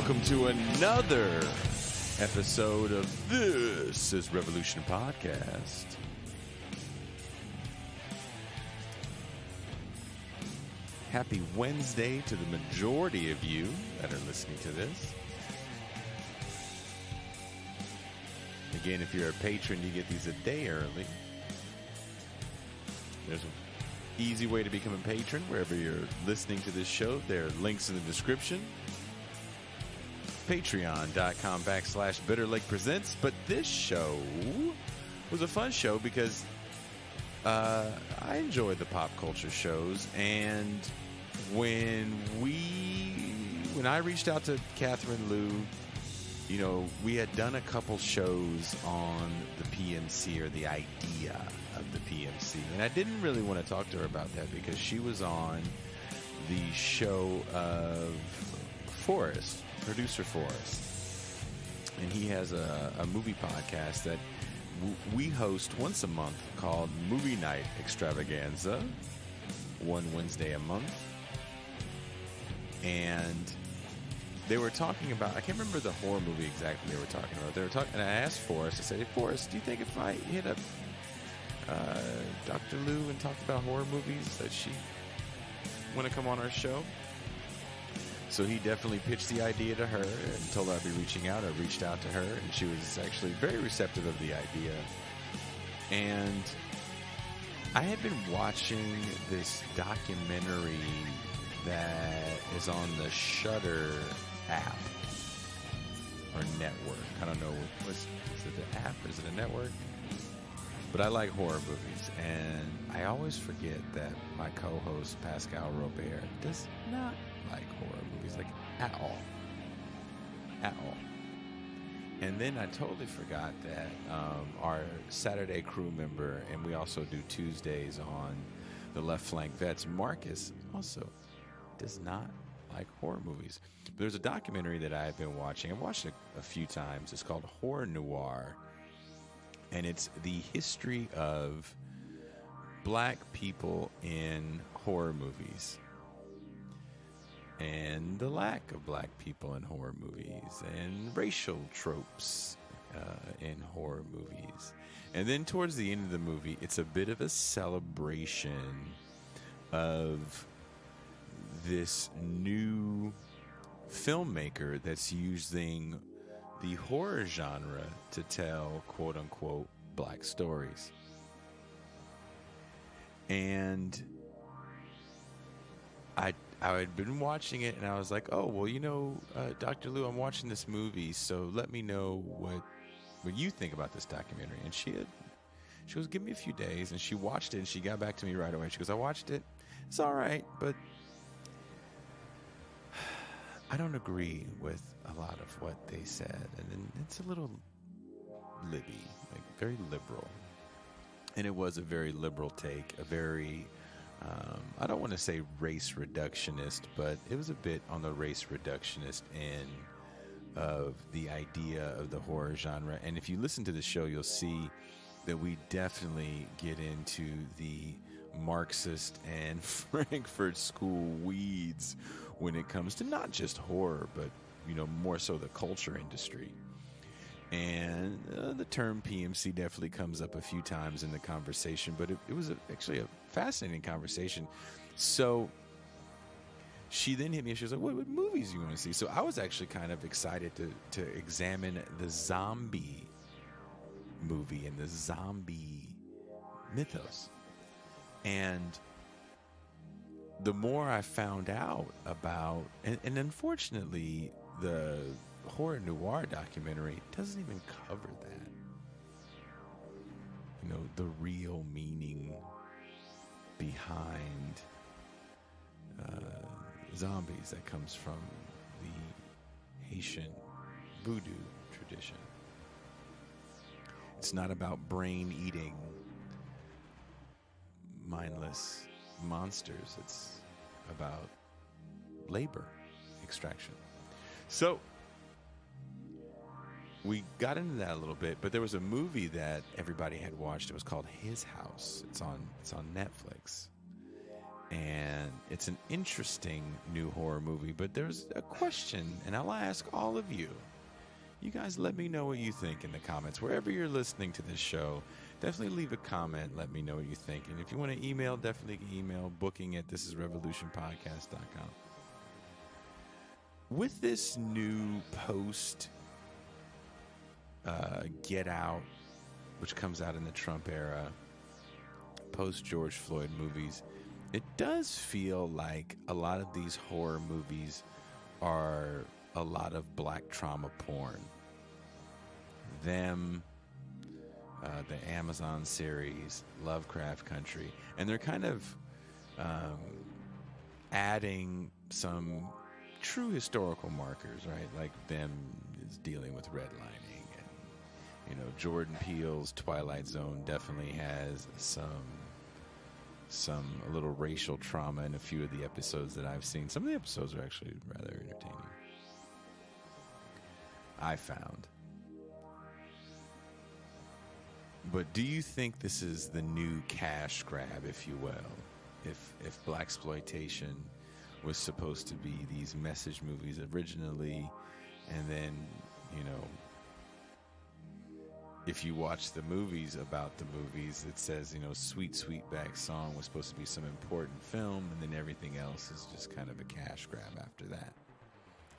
welcome to another episode of This is Revolution Podcast. Happy Wednesday to the majority of you that are listening to this. Again, if you're a patron, you get these a day early. There's an easy way to become a patron wherever you're listening to this show. There are links in the description. Patreon.com/Bitter Lake Presents. But this show was a fun show because I enjoy the pop culture shows, and when I reached out to Catherine Liu, you know, we had done a couple shows on the PMC, or the idea of the PMC, and I didn't really want to talk to her about that because she was on the show of Forrest, producer Forrest, and he has a movie podcast that we host once a month called Movie Night Extravaganza, one Wednesday a month. And they were talking about, I can't remember the horror movie exactly they were talking about. They were talking, and I asked Forrest, I said, hey, Forrest, do you think if I hit up Dr. Liu and talked about horror movies that she want to come on our show? So he definitely pitched the idea to her and told her I'd be reaching out. I reached out to her, and she was actually very receptive of the idea. And I had been watching this documentary that is on the Shudder app or network. I don't know. Is it the app? Is it a network? But I like horror movies, and I always forget that my co-host Pascal Robert does not like horror movies, like at all. And then I totally forgot that our Saturday crew member, and we also do Tuesdays on the Left Flank Vets, Marcus, also does not like horror movies. But there's a documentary that I've been watching. I've watched it a few times. It's called Noir, and it's the history of black people in horror movies and the lack of black people in horror movies and racial tropes in horror movies. And then towards the end of the movie, it's a bit of a celebration of this new filmmaker that's using the horror genre to tell quote-unquote black stories. And I had been watching it, and I was like, oh, well, you know, Dr. Liu, I'm watching this movie, so let me know what you think about this documentary. And she goes, give me a few days, and she watched it, and she got back to me right away. She goes, I watched it. It's all right, but I don't agree with a lot of what they said. And it's a little libby, like very liberal. And it was a very liberal take, a very, I don't want to say race reductionist, but it was a bit on the race reductionist end of the idea of the horror genre. And if you listen to the show, you'll see that we definitely get into the Marxist and Frankfurt School weeds when it comes to not just horror, but, you know, more so the culture industry. And the term PMC definitely comes up a few times in the conversation, but it was actually a fascinating conversation. So she then hit me and she was like, what movies do you want to see? So I was actually kind of excited to examine the zombie movie and the zombie mythos. And the more I found out about, and unfortunately, the Horror Noir documentary doesn't even cover that. You know, the real meaning behind zombies that comes from the Haitian voodoo tradition. It's not about brain-eating, mindless monsters. It's about labor extraction. So we got into that a little bit, but there was a movie that everybody had watched. It was called His House. It's on Netflix. and it's an interesting new horror movie. But there's a question, and I'll ask all of you. You guys let me know what you think in the comments. Wherever you're listening to this show, definitely leave a comment. Let me know what you think. And if you want to email, definitely email booking@thisisrevolutionpodcast.com. With this new post Get Out, which comes out in the Trump era, post George Floyd movies, it does feel like a lot of these horror movies are a lot of black trauma porn. Them, the Amazon series, Lovecraft Country, and they're kind of adding some true historical markers, right? Like them is dealing with redlining, and you know, Jordan Peele's Twilight Zone definitely has a little racial trauma in a few of the episodes that I've seen. Some of the episodes are actually rather entertaining, I found. But do you think this is the new cash grab, if you will? If blaxploitation was supposed to be these message movies originally, and then, you know, if you watch the movies about the movies, it says, you know, Sweet Sweetback Song was supposed to be some important film, and then everything else is just kind of a cash grab after that.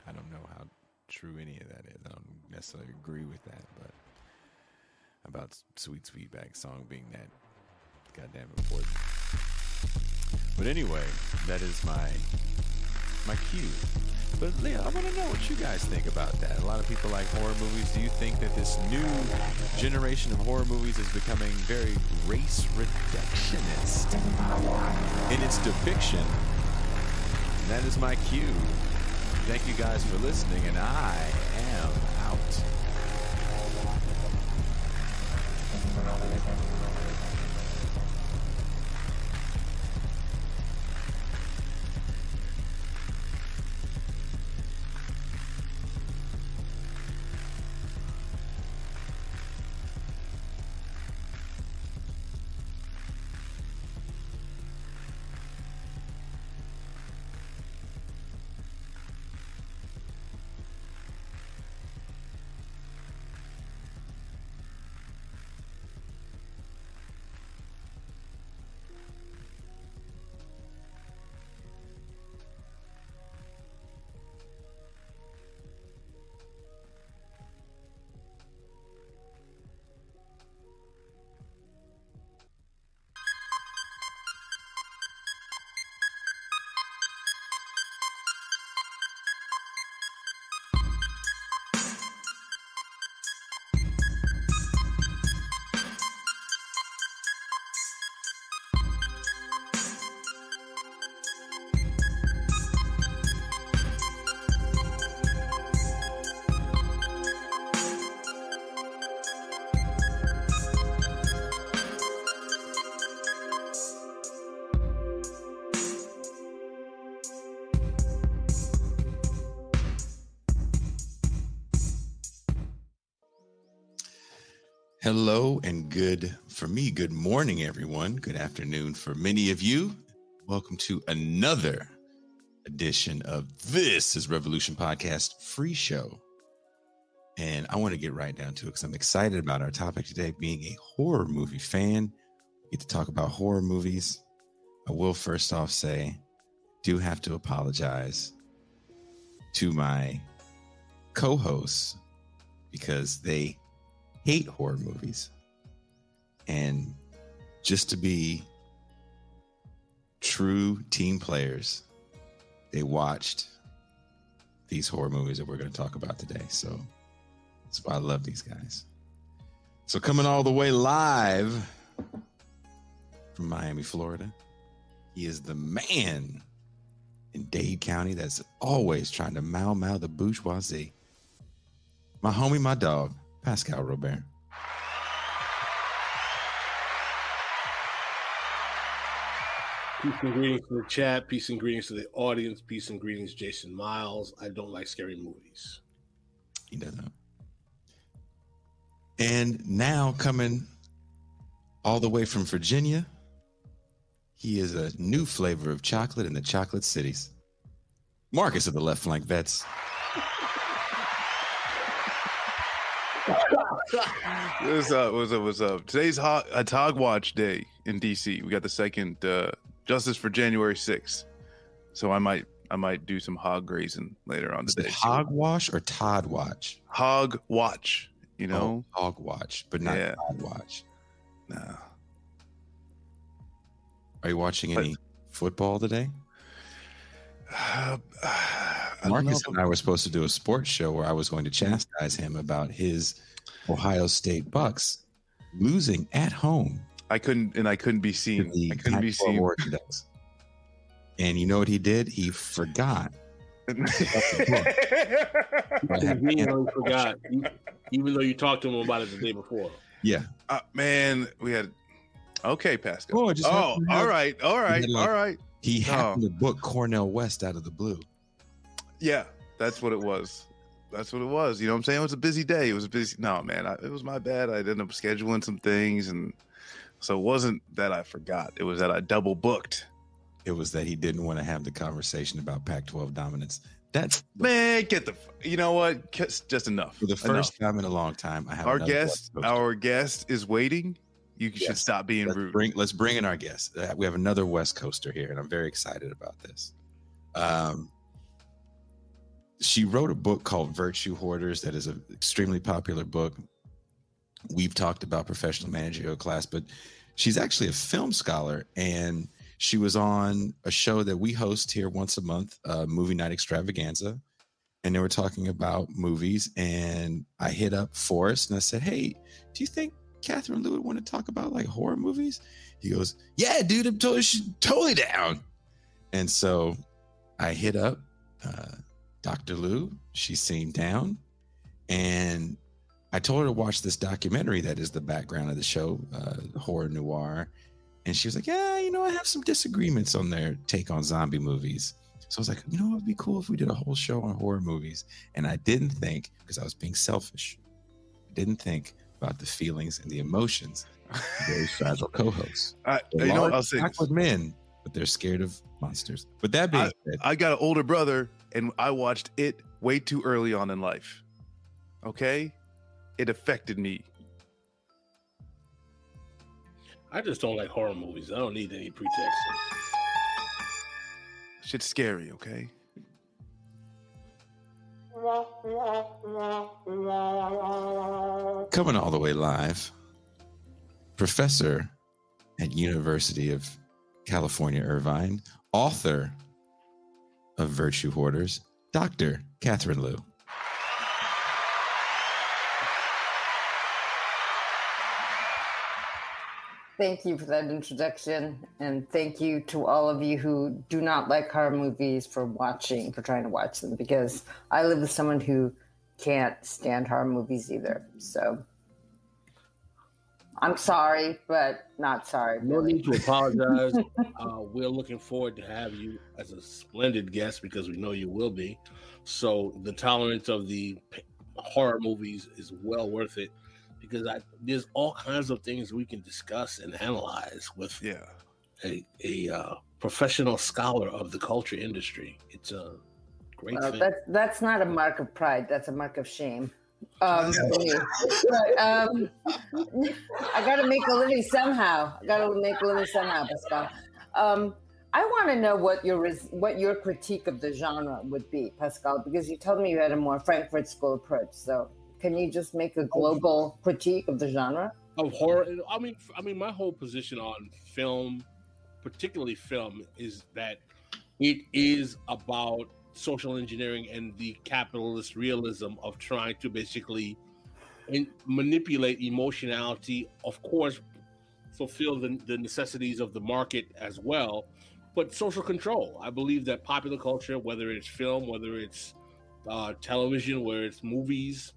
I don't know how true any of that is. I don't necessarily agree with that, but about Sweet Sweetback Song being that goddamn important. But anyway, that is my cue. But Leah, I want to know what you guys think about that. A lot of people like horror movies. Do you think that this new generation of horror movies is becoming very race reductionist in its depiction? And that is my cue. Thank you guys for listening, and I am out. Hello and good morning, everyone. Good afternoon for many of you. Welcome to another edition of This is Revolution Podcast free show. And I want to get right down to it because I'm excited about our topic today, being a horror movie fan. We get to talk about horror movies. I will first off say, do have to apologize to my co-hosts because they hate horror movies, and just to be true team players, they watched these horror movies that we're going to talk about today. So that's why I love these guys. So coming all the way live from Miami, Florida, he is the man in Dade County that's always trying to mau the bourgeoisie. My homie, my dog, Pascal Robert. Peace and greetings to the chat. Peace and greetings to the audience. Peace and greetings, Jason Miles. I don't like scary movies. He doesn't. And now coming all the way from Virginia, He is a new flavor of chocolate in the chocolate cities. Marcus of the Left Flank Vets. What's up? Today's Hog Watch Day in DC. We got the second Justice for January 6th. So I might do some hog grazing later on today. Hog Wash or Todd Watch? Hog Watch, you know? Oh, Hog Watch, but not Todd Watch. No. Are you watching any football today? Marcus and I were supposed to do a sports show where I was going to chastise him about his Ohio State Bucks losing at home. I couldn't be seen. I couldn't be seen. And you know what he did? He forgot. Even though you talked to him about it the day before. Yeah. Man, we had... Okay, Pascal. All right. He happened to book Cornell West out of the blue. Yeah, that's what it was. You know what I'm saying? It was a busy day. It was my bad. I ended up scheduling some things. And so it wasn't that I forgot. It was that I double booked. It was that he didn't want to have the conversation about Pac-12 dominance. Man, you know what? Just enough. For the first time in a long time, I have our guest is waiting. You should stop being rude. Let's bring in our guest. We have another West Coaster here, and I'm very excited about this. She wrote a book called Virtue Hoarders that is an extremely popular book. We've talked about Professional Managerial Class, but she's actually a film scholar, and she was on a show that we host here once a month, Movie Night Extravaganza, and they were talking about movies, and I hit up Forrest, and I said, hey, do you think Catherine Lou would want to talk about like horror movies? He goes, yeah, dude, I'm totally down. And so I hit up Dr. Lou. She seemed down, and I told her to watch this documentary that is the background of the show, Horror Noir. And she was like, yeah, I have some disagreements on their take on zombie movies. So I was like, it would be cool if we did a whole show on horror movies. And I didn't think, because I was being selfish, I didn't think about the feelings and the emotions of very fragile co-hosts. I'll say with men, but they're scared of monsters. But that being said, I got an older brother, and I watched it way too early on in life. Okay, it affected me. I just don't like horror movies. I don't need any pretext. Shit's scary. Okay. Coming all the way live, professor at University of California Irvine, author of Virtue Hoarders, Dr. Catherine Lou. Thank you for that introduction, and thank you to all of you who do not like horror movies for trying to watch them, because I live with someone who can't stand horror movies either. So I'm sorry, but not sorry. No need to apologize. We're looking forward to have you as a splendid guest, because we know you will be. So the tolerance of the horror movies is well worth it, because there's all kinds of things we can discuss and analyze with a professional scholar of the culture industry. It's a great thing. That's not a mark of pride. That's a mark of shame. I got to make a living somehow. Pascal. I want to know what your critique of the genre would be, Pascal, because you told me you had a more Frankfurt School approach. So can you just make a global critique of the genre? Of horror? I mean, my whole position on film, particularly film, is that it is about social engineering and the capitalist realism of trying to basically manipulate emotionality, of course, fulfill the necessities of the market as well, but social control. I believe that popular culture, whether it's film, whether it's television, whether it's movies,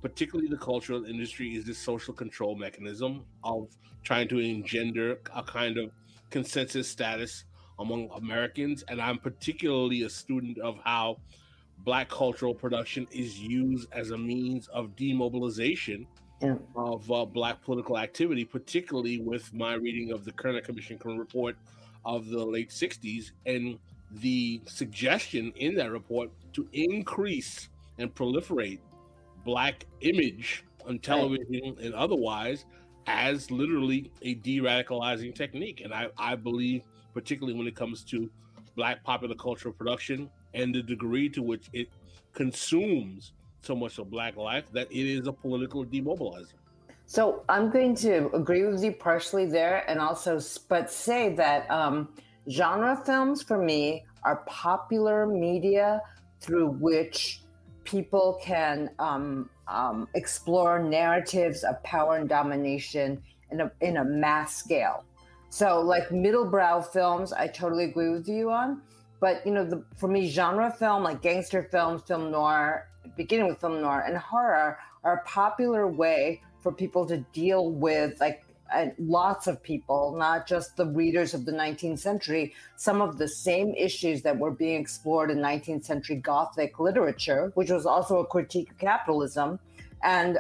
particularly the cultural industry, is this social control mechanism of trying to engender a kind of consensus status among Americans. And I'm particularly a student of how Black cultural production is used as a means of demobilization of Black political activity, particularly with my reading of the Kerner Commission report of the late 60s, and the suggestion in that report to increase and proliferate Black image on television and otherwise as literally a de-radicalizing technique. And I believe, particularly when it comes to Black popular cultural production and the degree to which it consumes so much of Black life, that it is a political demobilizer. So I'm going to agree with you partially there, and also, but say that genre films for me are popular media through which people can explore narratives of power and domination in a mass scale. So like middlebrow films, I totally agree with you on. But, you know, for me, genre film, like gangster films, film noir, beginning with film noir and horror, are a popular way for people to deal with, like, lots of people, not just the readers of the 19th century, some of the same issues that were being explored in 19th century Gothic literature, which was also a critique of capitalism. And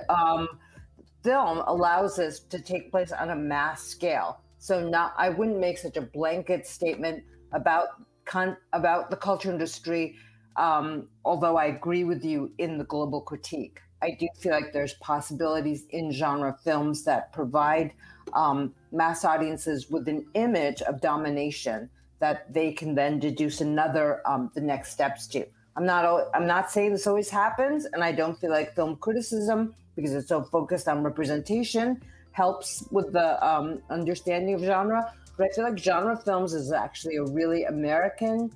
film allows this to take place on a mass scale. So I wouldn't make such a blanket statement about the culture industry, although I agree with you in the global critique. I do feel like there's possibilities in genre films that provide mass audiences with an image of domination that they can then deduce the next steps to. I'm not saying this always happens, and I don't feel like film criticism, because it's so focused on representation, helps with the understanding of genre. But I feel like genre films is actually a really American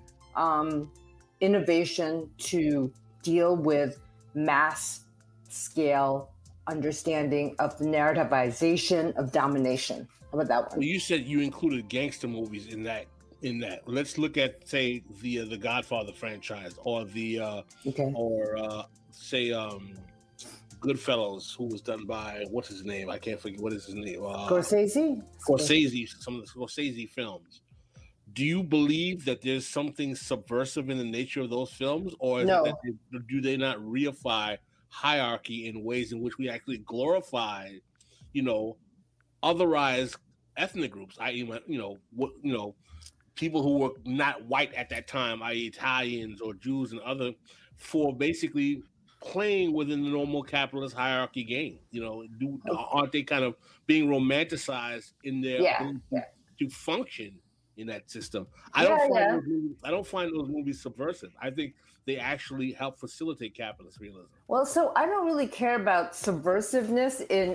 innovation to deal with mass scale understanding of the narrativization of domination. How about that one? Well, you said you included gangster movies in that. Let's look at, say, the Godfather franchise, or Goodfellas, who was done by, what's his name? I can't forget, what is his name? Scorsese, some of the Scorsese films. Do you believe that there's something subversive in the nature of those films, or is No. it that do they not reify hierarchy in ways in which we actually glorify, otherized ethnic groups, i.e., people who were not white at that time, i.e., Italians or Jews and other, for basically playing within the normal capitalist hierarchy game? Aren't they kind of being romanticized in their ability to function in that system? I don't find those movies subversive. I think they actually help facilitate capitalist realism. Well, so I don't really care about subversiveness in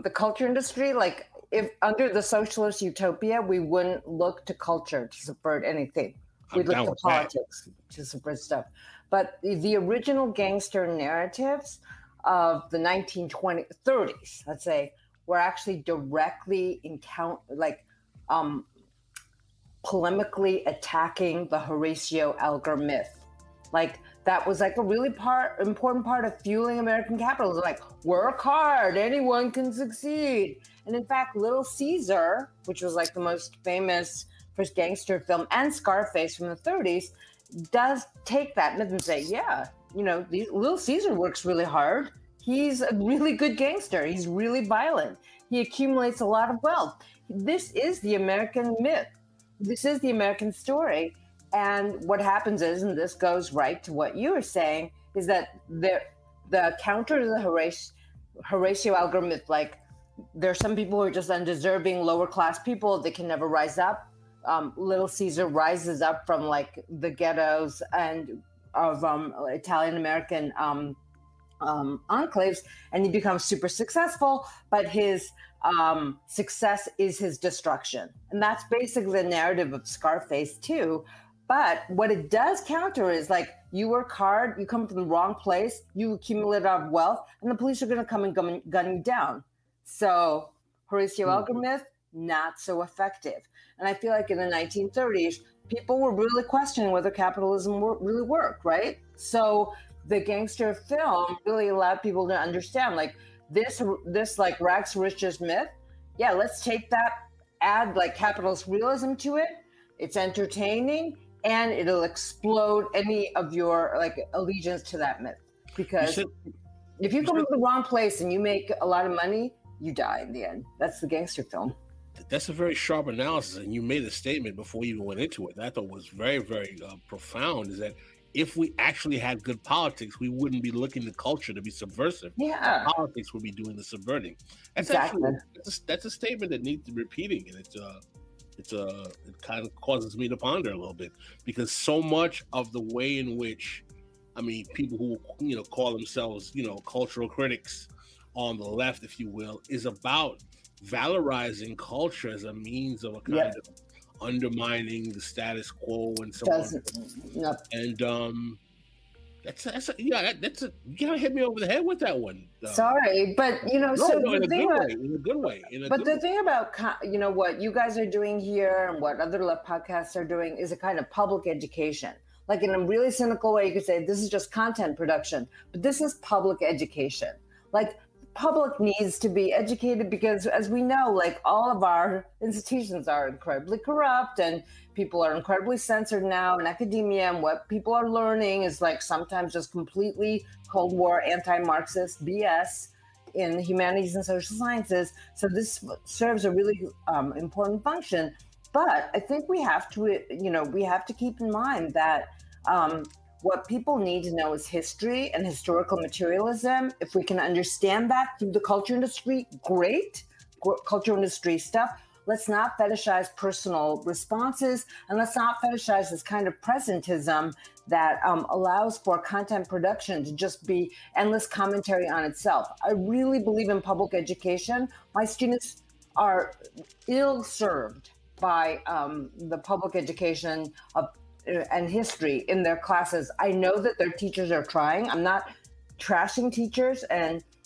the culture industry. Like, if under the socialist utopia, we wouldn't look to culture to subvert anything. We'd look to politics to subvert stuff. But the original gangster narratives of the 1930s, let's say, were actually directly polemically attacking the Horatio Alger myth. Like, that was like a really important part of fueling American capitalism. Like, work hard, anyone can succeed. And in fact, Little Caesar, which was like the most famous first gangster film, and Scarface from the 30s, does take that myth and say, Little Caesar works really hard. He's a really good gangster. He's really violent. He accumulates a lot of wealth. This is the American myth. This is the American story. And what happens is, and this goes right to what you were saying, is that the counter to the Horatio Alger myth, like, there are some people who are just undeserving, lower class people. They can never rise up. Little Caesar rises up from like the ghettos and of Italian American enclaves, and he becomes super successful. But his success is his destruction, and that's basically the narrative of Scarface too. But what it does counter is, like, you work hard, you come from the wrong place, you accumulate a lot of wealth, and the police are going to come and gun you down. So Horatio Alger myth, not so effective. And I feel like in the 1930s, people were really questioning whether capitalism really worked, right? So the gangster film really allowed people to understand, like, this like rags to riches myth. Yeah, let's take that, add like capitalist realism to it. It's entertaining, and it'll explode any of your like allegiance to that myth. Because if you come to the wrong place and you make a lot of money, you die in the end. That's the gangster film. That's a very sharp analysis, and you made a statement before you even went into it that I thought was very, very profound. Is that if we actually had good politics, we wouldn't be looking to culture to be subversive. Yeah, Politics would be doing the subverting. That's exactly. that's a statement that needs repeating, and it kind of causes me to ponder a little bit, because so much of the way in which, I mean, people who call themselves cultural critics on the left, if you will, is about valorizing culture as a means of a kind of undermining the status quo and so on. And you gotta hit me over the head with that one. Sorry, but in a good way. But the thing about what you guys are doing here and what other left podcasts are doing is a kind of public education. Like, in a really cynical way, you could say this is just content production, but this is public education. Like, public needs to be educated because, as we know, like, all of our institutions are incredibly corrupt and people are incredibly censored now in academia, and what people are learning is like sometimes just completely Cold War anti-Marxist BS in humanities and social sciences. So this serves a really important function. But I think we have to, we have to keep in mind that what people need to know is history and historical materialism. If we can understand that through the culture industry, great. Culture industry stuff. Let's not fetishize personal responses, and let's not fetishize this kind of presentism that allows for content production to just be endless commentary on itself. I really believe in public education. My students are ill-served by the public education and history in their classes. I know that their teachers are trying. I'm not trashing teachers,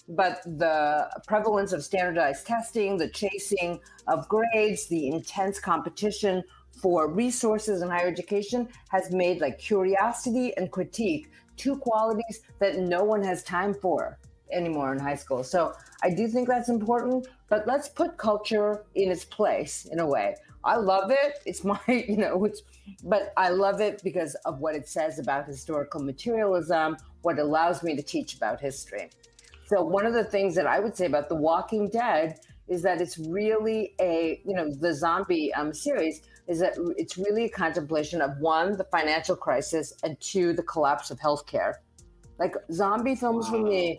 but the prevalence of standardized testing, the chasing of grades, the intense competition for resources in higher education has made like curiosity and critique two qualities that no one has time for anymore in high school. So I do think that's important, but let's put culture in its place in a way. I love it. It's my, but I love it because of what it says about historical materialism, what allows me to teach about history. So one of the things that I would say about The Walking Dead is that it's really the zombie series is that it's really a contemplation of, one, the financial crisis, and two, the collapse of healthcare. Like, zombie films for me,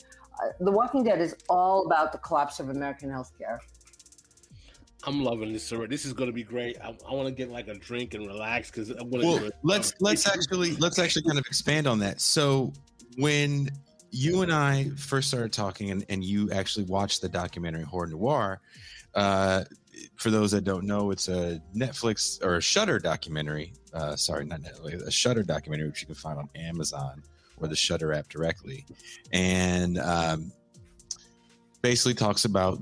The Walking Dead is all about the collapse of American healthcare. I'm loving this, sir. This is going to be great. I want to get like a drink and relax because I'm going to. Well, let's actually kind of expand on that. So when you and I first started talking, and you actually watched the documentary Horror Noir. For those that don't know, it's a Netflix or a Shudder documentary. Sorry, not Netflix, a Shudder documentary, which you can find on Amazon or the Shudder app directly. And basically talks about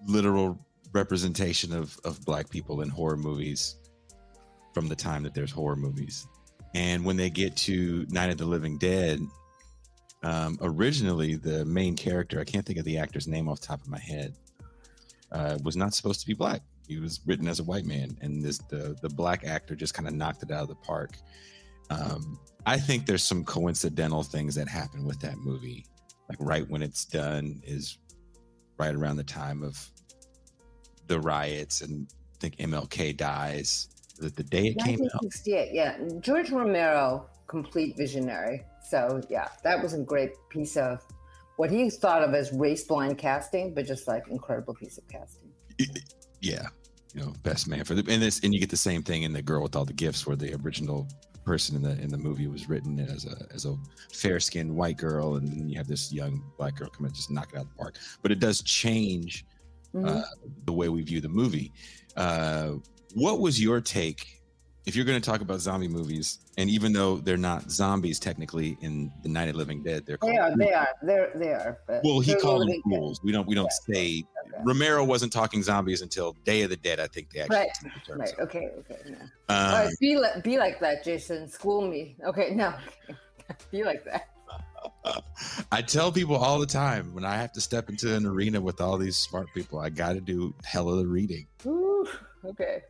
literal representation of Black people in horror movies from the time that there's horror movies. And when they get to Night of the Living Dead, originally the main character, I can't think of the actor's name off the top of my head, was not supposed to be Black. He was written as a white man, and the Black actor just kind of knocked it out of the park. I think there's some coincidental things that happen with that movie. Like, right when it's done is right around the time of the riots, and I think MLK dies the day it came out. 1968, yeah. George Romero, complete visionary. So yeah, that was a great piece of what he thought of as race-blind casting, but just like incredible piece of casting. Yeah, best man for and you get the same thing in The Girl with All the Gifts, where the original person in the movie was written as a fair-skinned white girl, and then you have this young Black girl come and just knock it out of the park. But it does change the way we view the movie. What was your take, if you're going to talk about zombie movies, and even though they're not zombies technically in the Night of the Living Dead, they are. Well, he called them ghouls. We don't say. Okay. Romero wasn't talking zombies until Day of the Dead. I think they actually used the term. Right. Okay. No. All right, be like that, Jason. School me. Okay. No. Be like that. I tell people all the time, when I have to step into an arena with all these smart people, I got to do hella the reading. Ooh, okay.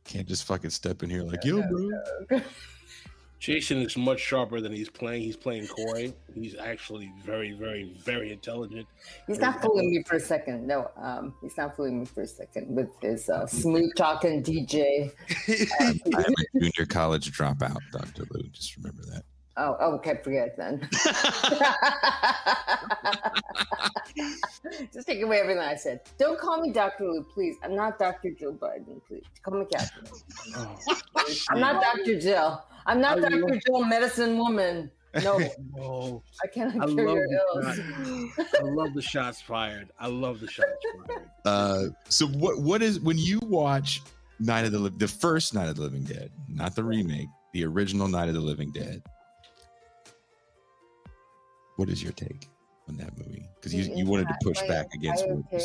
Can't just fucking step in here like, yo, bro. Jason is much sharper than he's playing. He's playing coy. He's actually very, very, very intelligent. He's not fooling me for a second. No, he's not fooling me for a second with his smooth talking DJ. I'm a junior college dropout, Dr. Lou. Just remember that. Oh, okay, forget it then. Just take away everything I said. Don't call me Dr. Lou, please. I'm not Dr. Jill Biden, please. Call me Catherine. I'm not Dr. Jill. I'm not Dr. Jill, medicine woman. No. Oh, I cannot cure your ills. I love the shots fired. I love the shots fired. So what is, when you watch the first Night of the Living Dead, not the remake, the original Night of the Living Dead, what is your take on that movie? Because you wanted to push back against what you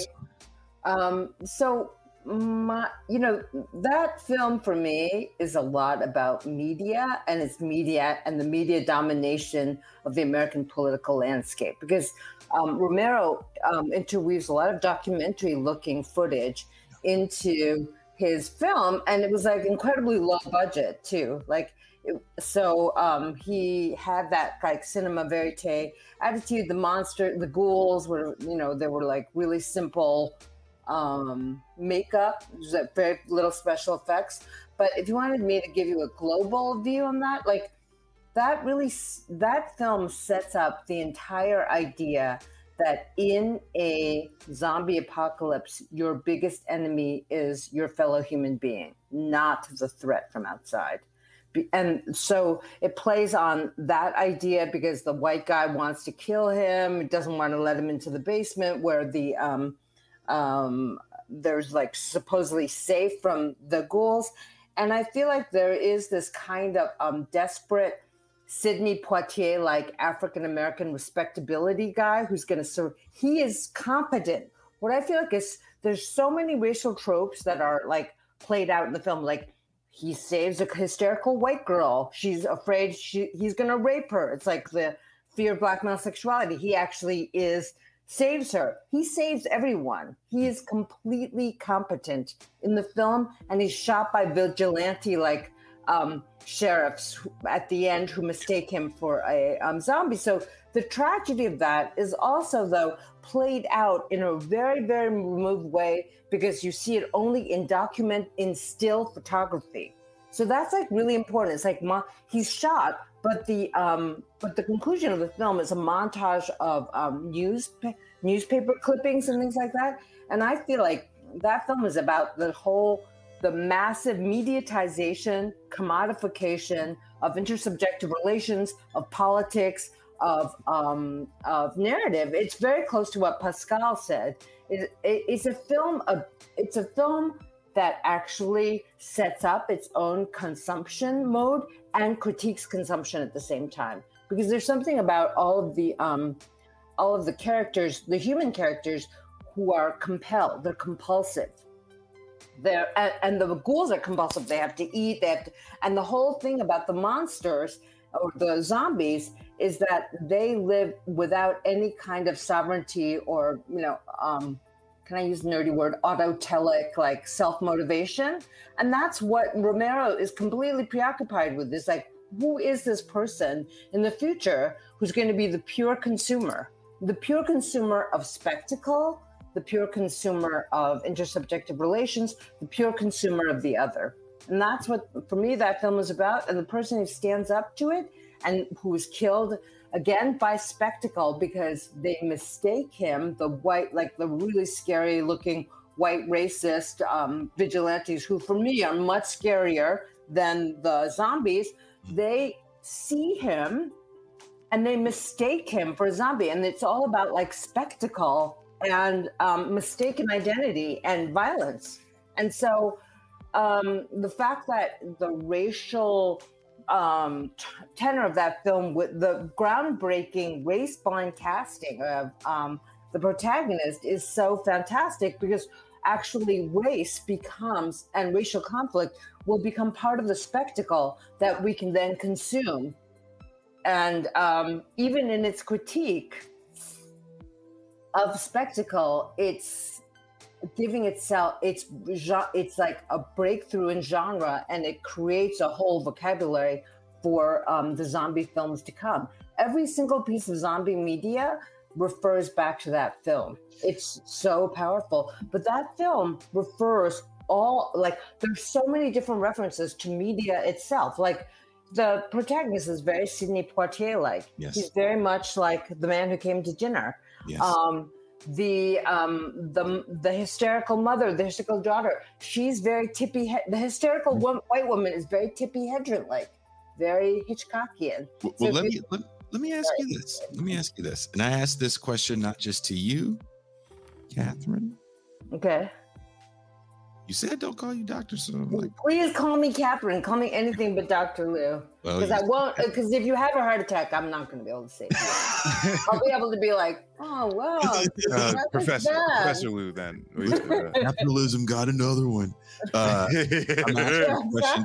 saw. So that film for me is a lot about media and the media domination of the American political landscape, because Romero interweaves a lot of documentary looking footage into his film, and it was like incredibly low budget too. He had that like cinema verite attitude. The ghouls were, they were like really simple makeup, very little special effects. But if you wanted me to give you a global view on that, that film sets up the entire idea that in a zombie apocalypse, your biggest enemy is your fellow human being, not the threat from outside. And so it plays on that idea because the white guy wants to kill him, doesn't want to let him into the basement where the there's like supposedly safe from the ghouls. And I feel like there is this kind of desperate Sidney Poitier, like African-American respectability guy who's going to serve. He is competent. What I feel like is there's so many racial tropes that are like played out in the film. Like, he saves a hysterical white girl. She's afraid he's going to rape her. It's like the fear of black male sexuality. He actually saves her. He saves everyone. He is completely competent in the film, and he's shot by vigilante sheriffs at the end who mistake him for a zombie. So the tragedy of that is also, though, played out in a very, very removed way because you see it only in still photography. So that's like really important. It's like he's shot, but the conclusion of the film is a montage of newspaper clippings and things like that. And I feel like that film is about the massive mediatization, commodification of intersubjective relations, of politics, of narrative. It's very close to what Pascal said. It's a film that actually sets up its own consumption mode and critiques consumption at the same time. Because there's something about all of the characters, the human characters, who are compelled. They're compulsive. And the ghouls are compulsive. They have to eat. And the whole thing about the monsters or the zombies is that they live without any kind of sovereignty or, can I use a nerdy word, autotelic, like self-motivation. And that's what Romero is completely preoccupied with. Is like, who is this person in the future who's going to be the pure consumer of spectacle, the pure consumer of intersubjective relations, the pure consumer of the other. And that's what, for me, that film is about. And the person who stands up to it and who is killed, again, by spectacle, because they mistake him, the white, like the really scary looking white racist vigilantes, who for me are much scarier than the zombies. They see him and they mistake him for a zombie. And it's all about like spectacle and mistaken identity and violence. And so the fact that the racial tenor of that film, with the groundbreaking race-blind casting of the protagonist, is so fantastic, because actually race becomes, and racial conflict will become part of the spectacle that we can then consume. And even in its critique of spectacle, it's giving itself, it's like a breakthrough in genre, and it creates a whole vocabulary for the zombie films to come. Every single piece of zombie media refers back to that film. It's so powerful. But that film refers there's so many different references to media itself. Like the protagonist is very Sidney Poitier-like. Yes. He's very much like The Man Who Came to Dinner. Yes. The hysterical mother, the hysterical daughter, she's very the hysterical white woman is very Tippi Hedren-like, very Hitchcockian. Well, let me ask you this. Let me ask you this. And I ask this question not just to you, Catherine. Okay. You said don't call you doctor, so I'm like, please call me Catherine. Call me anything but Dr. Lou. Because I won't. Because if you have a heart attack, I'm not going to be able to save you. I'll be able to be like, oh wow, Professor Lou. Then capitalism got another one. I'm asking a question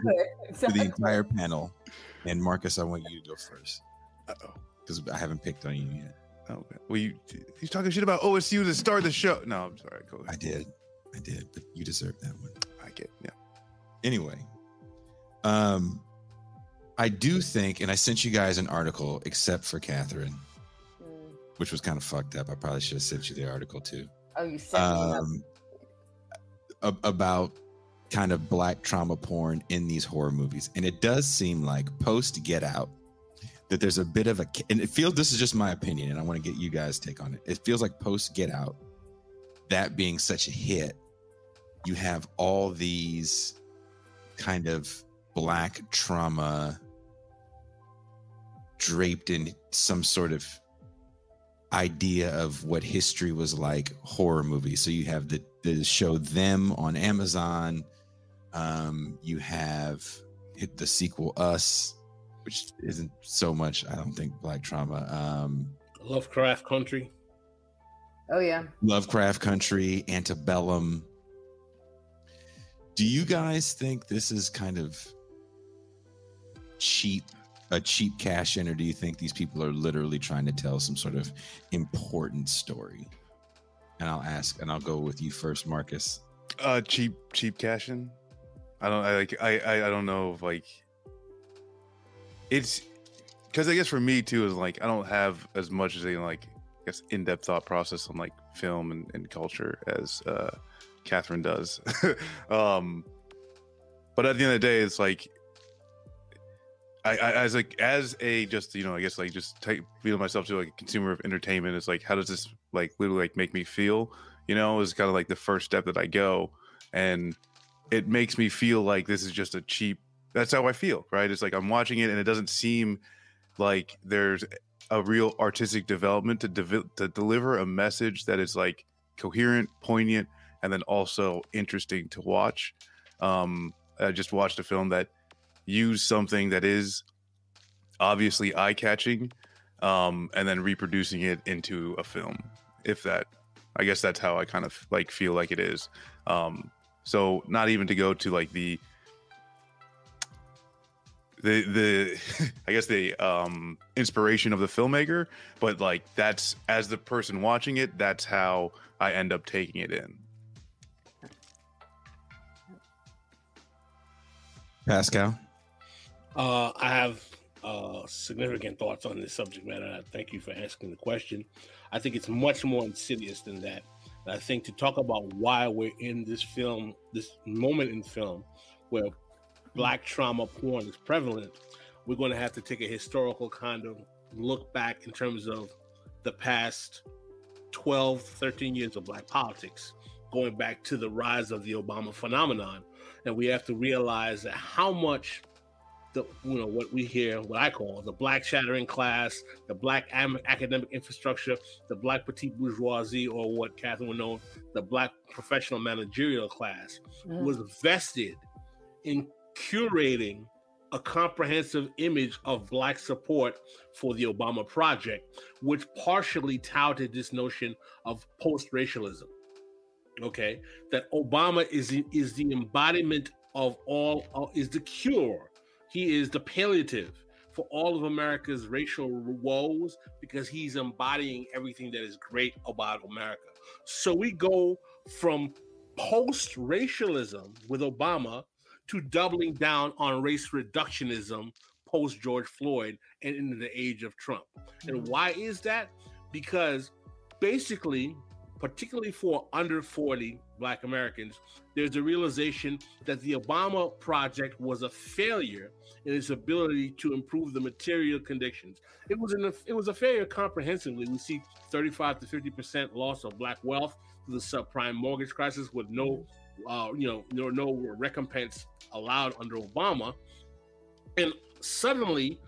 to the entire panel, and Marcus, I want you to go first. Because I haven't picked on you yet. Okay. Well, he's talking shit about OSU to start the show. No, I'm sorry. Go ahead. I did, but you deserve that one. I get, yeah. Anyway, I do think, and I sent you guys an article, except for Catherine, which was kind of fucked up. I probably should have sent you the article too. Oh, you sent me about kind of Black trauma porn in these horror movies, and it does seem like post Get Out that there's a bit of and it feels, this is just my opinion, and I want to get you guys' take on it. It feels like post Get Out, that being such a hit, you have all these kind of Black trauma draped in some sort of idea of what history was like horror movies. So you have the show Them on Amazon. You have the sequel Us, which isn't so much, I don't think, Black trauma. Lovecraft Country. Oh yeah. Lovecraft Country, Antebellum. Do you guys think this is kind of a cheap cash in, or do you think these people are literally trying to tell some sort of important story? And I'll go with you first, Marcus. Cheap cash in. I don't know if like it's because I guess for me too is like I don't have as much as a like I guess in-depth thought process on like film and culture as Catherine does. But at the end of the day, it's like I feel myself to like a consumer of entertainment. It's like, how does this like literally like make me feel? You know, is kind of like the first step that I go, and it makes me feel like this is just a cheap. That's how I feel, right? It's like I'm watching it, and it doesn't seem like there's a real artistic development to deliver a message that is like coherent, poignant, and then also interesting to watch. I just watched a film that used something that is obviously eye-catching, and then reproducing it into a film. I guess that's how I kind of like feel like it is. So not even to go to like the I guess the inspiration of the filmmaker, but like that's, as the person watching it, that's how I end up taking it in. Pascal? I have significant thoughts on this subject matter. Thank you for asking the question. I think it's much more insidious than that. And I think to talk about why we're in this film, this moment in film where Black trauma porn is prevalent, we're going to have to take a historical kind of look back in terms of the past 12, 13 years of Black politics, going back to the rise of the Obama phenomenon. And we have to realize that how much what we hear, what I call the Black shattering class, the Black academic infrastructure, the Black petite bourgeoisie, or what Catherine would know, the Black professional managerial class, was vested in curating a comprehensive image of Black support for the Obama project, which partially touted this notion of post-racialism. Okay, that Obama is the embodiment of is the cure. He is the palliative for all of America's racial woes, because he's embodying everything that is great about America. So we go from post-racialism with Obama to doubling down on race reductionism post George Floyd and into the age of Trump. And why is that? Because basically, particularly for under 40 Black Americans, there's a realization that the Obama project was a failure in its ability to improve the material conditions. It was a failure comprehensively. We see 35 to 50% loss of Black wealth to the subprime mortgage crisis with no recompense allowed under Obama. And suddenly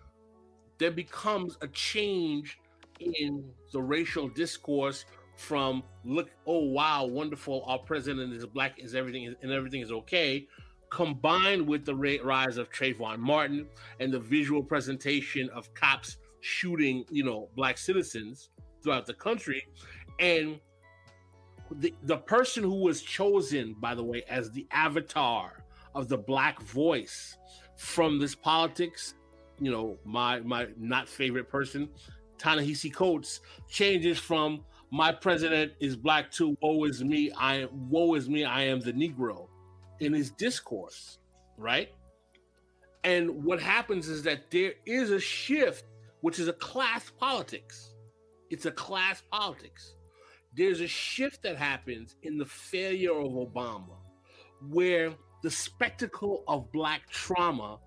there becomes a change in the racial discourse from look, oh wow, wonderful, our president is Black, everything is okay, combined with the rise of Trayvon Martin and the visual presentation of cops shooting, Black citizens throughout the country. And the person who was chosen, by the way, as the avatar of the Black voice from this politics, my not favorite person, Ta-Nehisi Coates, changes from my president is Black to woe is me, I am the Negro in his discourse, right? And what happens is that there is a shift, which is a class politics. It's a class politics. There's a shift that happens in the failure of Obama, where the spectacle of Black trauma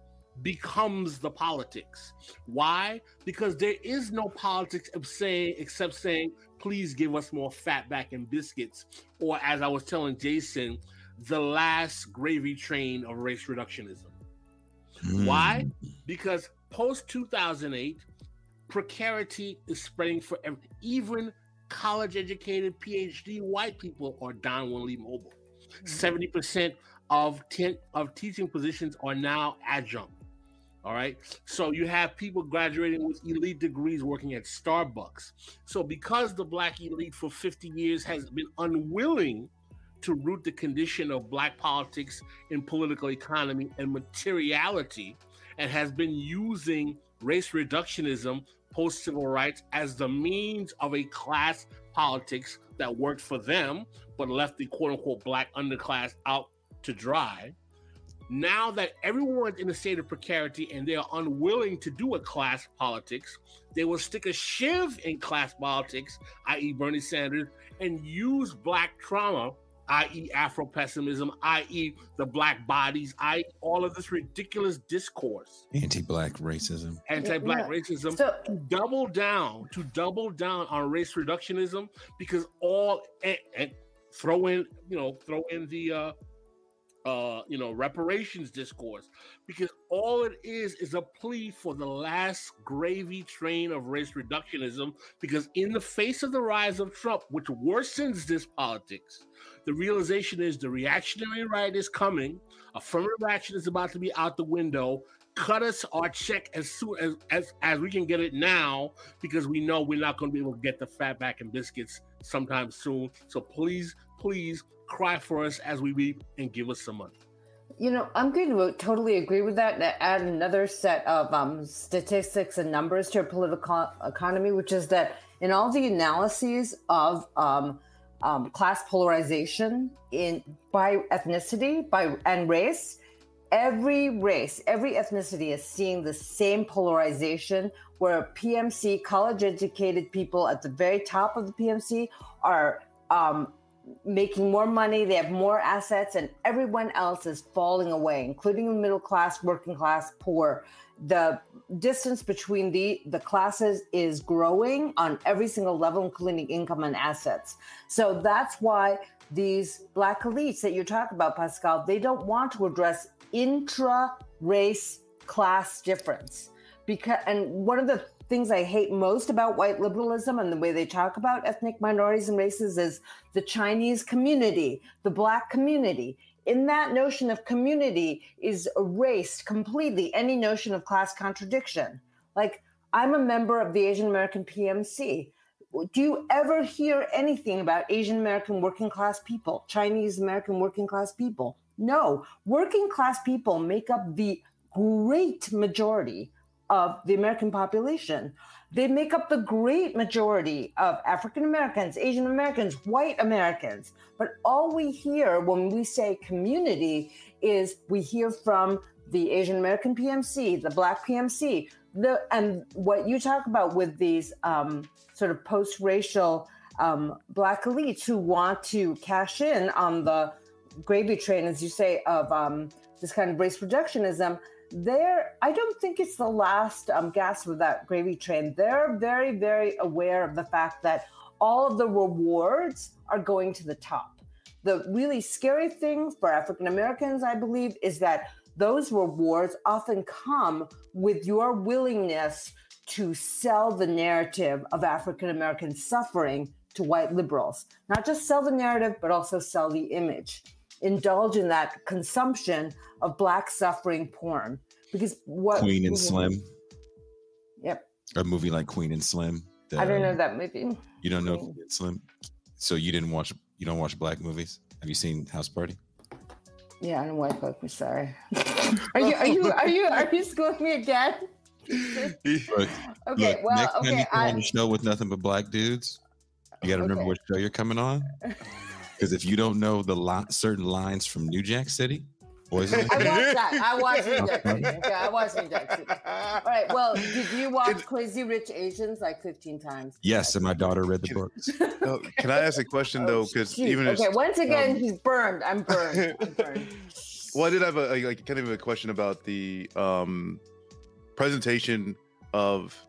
becomes the politics. Why? Because there is no politics except saying, please give us more fatback and biscuits, or as I was telling Jason, the last gravy train of race reductionism. Why? Because post 2008, precarity is spreading for even college-educated PhD white people are downwardly mobile. 70% of teaching positions are now adjunct. All right. So you have people graduating with elite degrees working at Starbucks. So because the Black elite for 50 years has been unwilling to root the condition of Black politics in political economy and materiality, and has been using race reductionism post-civil rights as the means of a class politics that worked for them, but left the quote-unquote Black underclass out to dry. Now that everyone's in a state of precarity and they are unwilling to do a class politics, they will stick a shiv in class politics, i.e. Bernie Sanders, and use Black trauma, i.e. Afro-pessimism, i.e. the Black bodies, i.e. all of this ridiculous discourse. Anti-Black racism. Racism, So, to double down on race reductionism, because and throw in the reparations discourse, because all it is a plea for the last gravy train of race reductionism, because in the face of the rise of Trump, which worsens this politics, the realization is the reactionary right is coming, affirmative action is about to be out the window, cut us our check as soon as we can get it now, because we know we're not going to be able to get the fatback and biscuits sometime soon. So please cry for us as we weep and give us some money. I'm going to totally agree with that and add another set of statistics and numbers to our political economy, which is that in all the analyses of class polarization by ethnicity and race, every ethnicity is seeing the same polarization, where PMC, college-educated people at the very top of the PMC are making more money, they have more assets, and everyone else is falling away, including the middle class, working class, poor. The distance between the classes is growing on every single level, including income and assets. So that's why these Black elites that you talk about, Pascal, they don't want to address intra-race class difference. And one of the things I hate most about white liberalism and the way they talk about ethnic minorities and races is the Chinese community, the Black community. In that notion of community is erased completely any notion of class contradiction. Like, I'm a member of the Asian American PMC. Do you ever hear anything about Asian American working class people, Chinese American working class people? No. Working class people make up the great majority of the American population. They make up the great majority of African Americans, Asian Americans, white Americans. But all we hear when we say community is we hear from the Asian American PMC, the Black PMC, and what you talk about with these sort of post-racial Black elites who want to cash in on the gravy train, as you say, of this kind of race projectionism. I don't think it's the last gasp of that gravy train. They're very, very aware of the fact that all of the rewards are going to the top. The really scary thing for African Americans, I believe, is that those rewards often come with your willingness to sell the narrative of African American suffering to white liberals. Not just sell the narrative, but also sell the image. Indulge in that consumption of Black suffering porn. Because what Queen and Slim. Yep. A movie like Queen and Slim. I don't know that movie. You don't know Queen and Slim? So you don't watch Black movies? Have you seen House Party? Yeah, I don't white folk. I'm sorry. Are you schooling me again? Look, next time you come on a show with nothing but Black dudes, you got to remember what show you're coming on. Because if you don't know the certain lines from New Jack City, boys, I watched New Jack City. Okay, I watched New Jack City. All right. Well, did you watch Crazy Rich Asians like 15 times? Yes, and my daughter read the books. Can I ask a question though? Because once again, he's burned. I'm burned. Well, I did have a question about the presentation of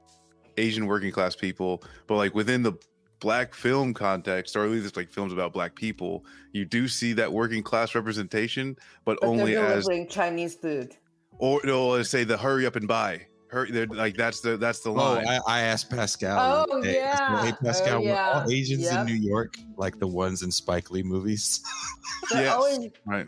Asian working class people, but like within the Black film context, or at least like films about Black people, you do see that working class representation, but only they're as delivering Chinese food. Or no, let's say the hurry up and buy. Like that's the line. I asked Pascal. Oh yeah. Hey Pascal, were all Asians in New York like the ones in Spike Lee movies? Yes, right.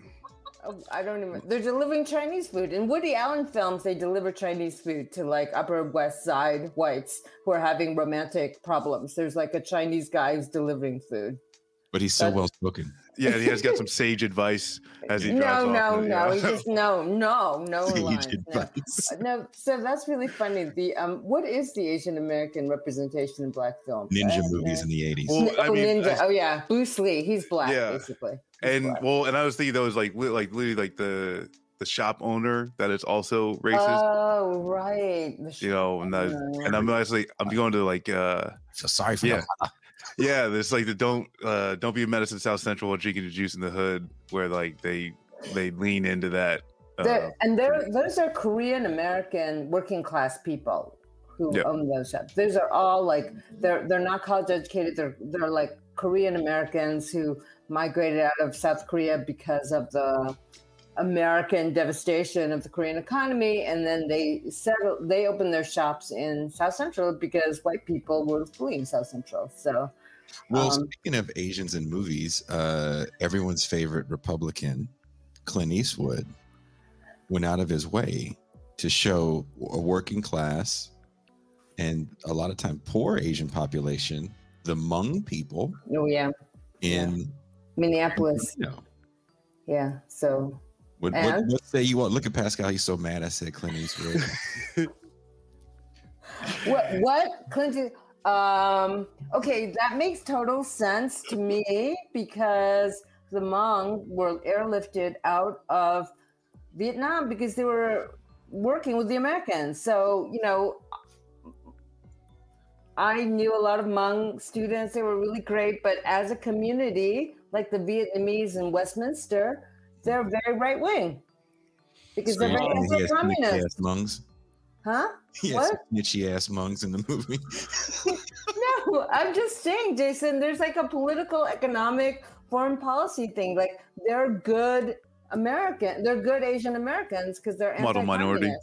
I don't even. They're delivering Chinese food. In Woody Allen films, they deliver Chinese food to like Upper West Side whites who are having romantic problems. There's like a Chinese guy who's delivering food. But he's so well spoken. Yeah, he has got some sage advice as he drives off. No. He just no lines. No. So that's really funny. The what is the Asian American representation in Black films? Ninja movies in the 80s. Well, Ninja. Bruce Lee. He's Black, basically. And I was thinking those literally like the shop owner that is also racist. Oh right. And I'm actually going to like so sorry for that. Yeah, there's like the don't be a menace in South Central while drinking the juice in the hood, where like they lean into that. Those are Korean American working class people who own those shops. Those are all like they're not college educated. They're like Korean Americans who migrated out of South Korea because of the American devastation of the Korean economy, and then they opened their shops in South Central because white people were fleeing South Central. So, speaking of Asians in movies, everyone's favorite Republican, Clint Eastwood, went out of his way to show a working class and a lot of time poor Asian population, the Hmong people. Oh yeah, in Minneapolis. Yeah. So. What say you want? Look at Pascal. He's so mad. I said Clint Eastwood. What Clint? Okay, that makes total sense to me because the Hmong were airlifted out of Vietnam because they were working with the Americans. So I knew a lot of Hmong students. They were really great, but as a community, like the Vietnamese in Westminster, they're very right wing because they're very anti-communist. Hmongs. Huh? Yes, snitchy ass Hmongs in the movie. No, I'm just saying, Jason. There's like a political, economic, foreign policy thing. Like they're good they're good Asian Americans because they're model minority.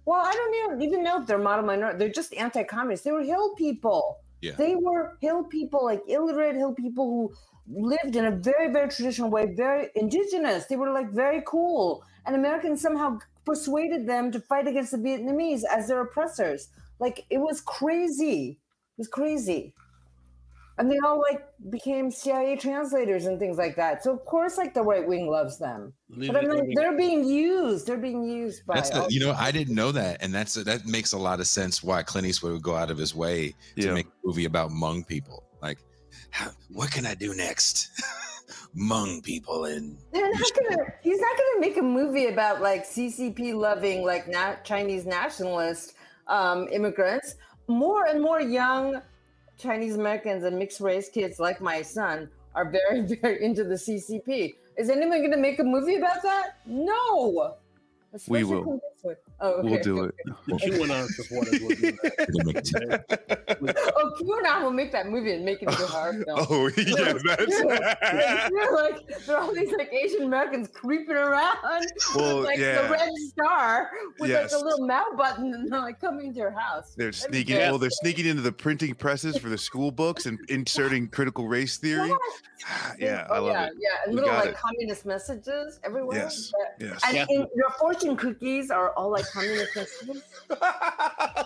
Well, I don't even know if they're model minority. They're just anti-communist. They were hill people. Yeah. They were hill people, like illiterate hill people who lived in a very, very traditional way, very indigenous. They were like very cool. And Americans somehow persuaded them to fight against the Vietnamese as their oppressors. Like it was crazy. It was crazy. And they all like became CIA translators and things like that. So of course, like the right wing loves them. But I mean, they're being used. They're being used by. I didn't know that, and that makes a lot of sense. Why Clint Eastwood would go out of his way to make a movie about Hmong people. Like, what can I do next? Hmong people and he's not gonna make a movie about like CCP loving like Chinese nationalist immigrants. More and more young Chinese Americans and mixed race kids like my son are very, very into the CCP. Is anyone going to make a movie about that? No. We will. Oh, okay. We'll do it. QAnon supporters will do that. Oh, QAnon will make that movie and make it into a horror film. Oh, yeah, that's like there are all these like Asian Americans creeping around with like the red star with like a little mouse button, and they're like coming to your house. They're sneaking. Well, they're sneaking into the printing presses for the school books and inserting critical race theory. Yeah, I love it. Yeah, and little like communist messages everywhere. Yes, yes. And your fortune cookies are all like communist messages.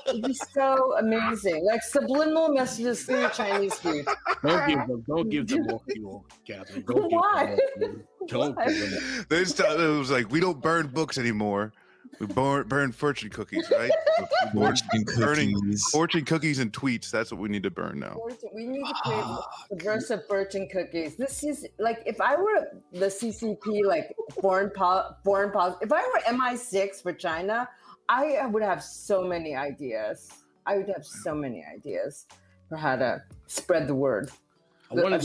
It'd be so amazing, like subliminal messages through Chinese food. Don't give them more fuel, Catherine. Why? Don't give them. This time it was like, we don't burn books anymore. We burn fortune cookies, right? Burning fortune cookies and tweets. That's what we need to burn now. We need to create subversive fortune cookies. This is like, if I were the CCP, like foreign policy, if I were MI6 for China, I would have so many ideas. I would have so many ideas for how to spread the word. I wanted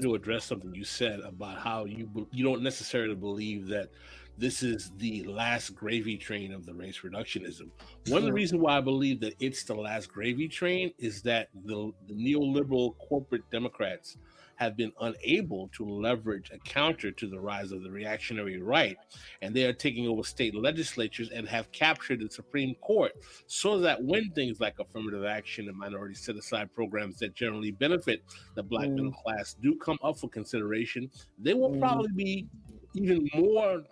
to address something you said about how you don't necessarily believe that this is the last gravy train of the race reductionism. One of the reasons why I believe that it's the last gravy train is that the neoliberal corporate Democrats have been unable to leverage a counter to the rise of the reactionary right. And they are taking over state legislatures and have captured the Supreme Court, so that when things like affirmative action and minority set-aside programs that generally benefit the Black middle class do come up for consideration, they will probably be even more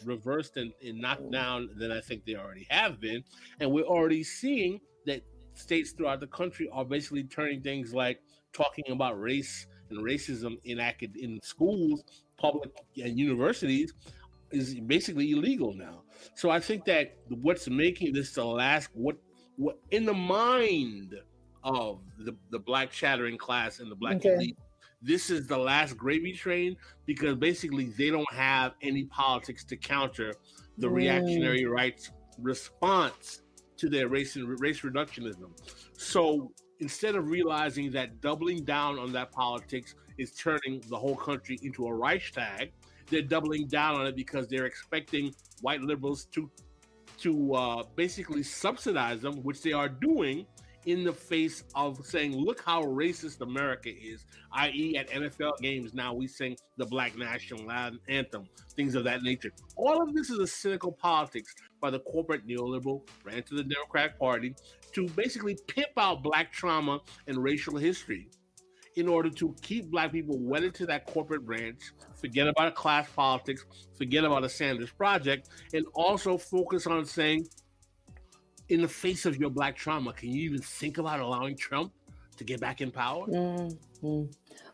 reversed and knocked down than I think they already have been. And we're already seeing that states throughout the country are basically turning things like talking about race and racism in schools, public and universities, is basically illegal now. So I think that what's making this the last, what in the mind of the Black chattering class and the Black elite, this is the last gravy train, because basically they don't have any politics to counter the reactionary right's response to their race reductionism. So instead of realizing that doubling down on that politics is turning the whole country into a Reichstag, they're doubling down on it because they're expecting white liberals to basically subsidize them, which they are doing, in the face of saying, look how racist America is, i.e. at NFL games now we sing the Black National Anthem, things of that nature. All of this is a cynical politics by the corporate neoliberal branch of the Democratic Party to basically pimp out Black trauma and racial history in order to keep Black people wedded to that corporate branch, forget about class politics, forget about a Sanders project, and also focus on saying, in the face of your Black trauma, can you even think about allowing Trump to get back in power?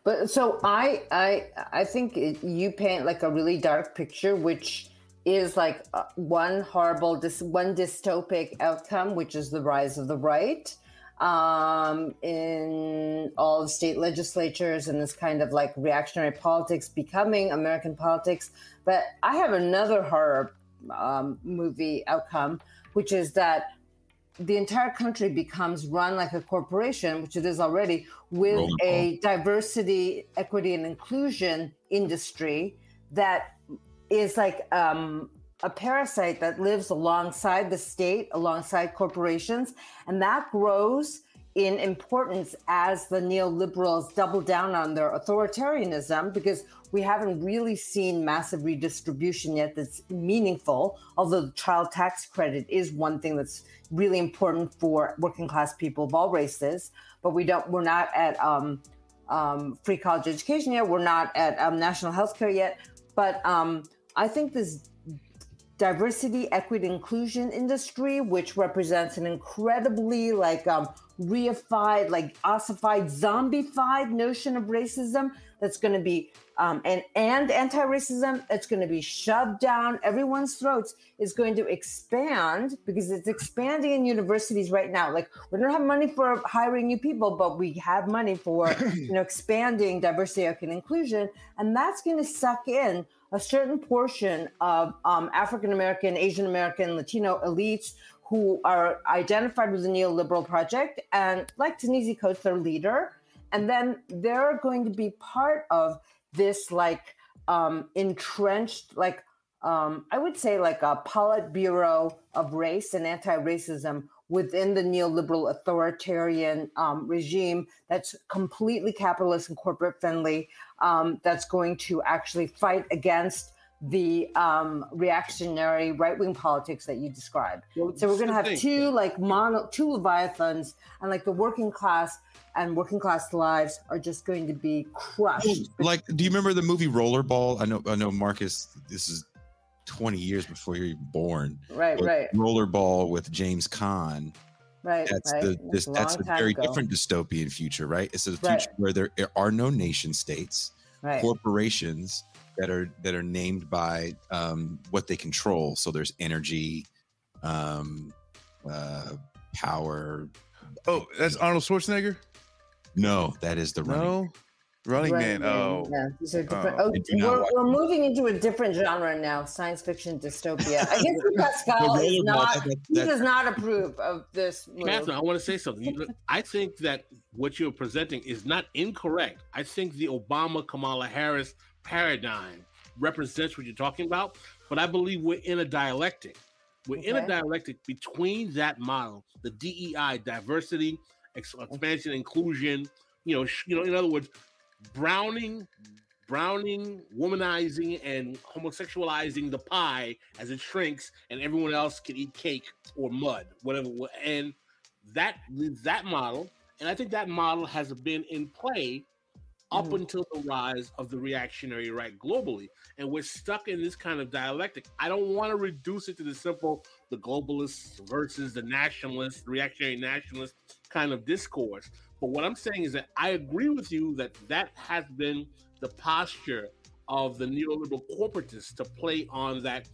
But so I think you paint like a really dark picture, which is like one dystopic outcome, which is the rise of the right in all the state legislatures and this kind of like reactionary politics becoming American politics. But I have another horror movie outcome, which is that the entire country becomes run like a corporation, which it is already, with a diversity, equity, and inclusion industry that is like a parasite that lives alongside the state, alongside corporations, and that grows in importance as the neoliberals double down on their authoritarianism, because we haven't really seen massive redistribution yet that's meaningful, although the child tax credit is one thing that's really important for working class people of all races. But we're not at free college education yet. We're not at national health care yet. But I think this diversity, equity, inclusion industry, which represents an incredibly like reified, like ossified, zombified notion of racism that's going to be and anti-racism that's going to be shoved down everyone's throats is going to expand, because it's expanding in universities right now. Like, we don't have money for hiring new people, but we have money for expanding diversity, equity, and inclusion, and that's going to suck in a certain portion of African American, Asian American, Latino elites who are identified with the neoliberal project and like Tanisi Coates, their leader. And then they're going to be part of this entrenched, I would say like a Politburo of race and anti-racism within the neoliberal authoritarian regime that's completely capitalist and corporate friendly, that's going to actually fight against the reactionary right-wing politics that you described. So we're going to have two leviathans, and like the working class and working class lives are just going to be crushed. Like, do you remember the movie Rollerball? I know, Marcus, this is 20 years before you're even born. Right. Rollerball with James Caan. Right. That's a very different dystopian future, right? It's a future where there are no nation states, corporations that are named by what they control. So there's energy, power. Oh, that's Arnold Schwarzenegger? No, that is the Running Man. Oh, yeah, these are different. We're moving into a different genre now, science fiction dystopia. I guess Pascal is not. He does not approve of this move. Catherine, I want to say something. I think that what you're presenting is not incorrect. I think the Obama-Kamala Harris paradigm represents what you're talking about, but I believe we're in a dialectic. We're in a dialectic between that model, the DEI, diversity, expansion, inclusion. In other words, browning, womanizing, and homosexualizing the pie as it shrinks, and everyone else can eat cake or mud, whatever. And that model, and I think that model has been in play up until the rise of the reactionary right globally. And we're stuck in this kind of dialectic. I don't want to reduce it to the globalists versus the nationalists, reactionary nationalist kind of discourse. But what I'm saying is that I agree with you that has been the posture of the neoliberal corporatists to play on that,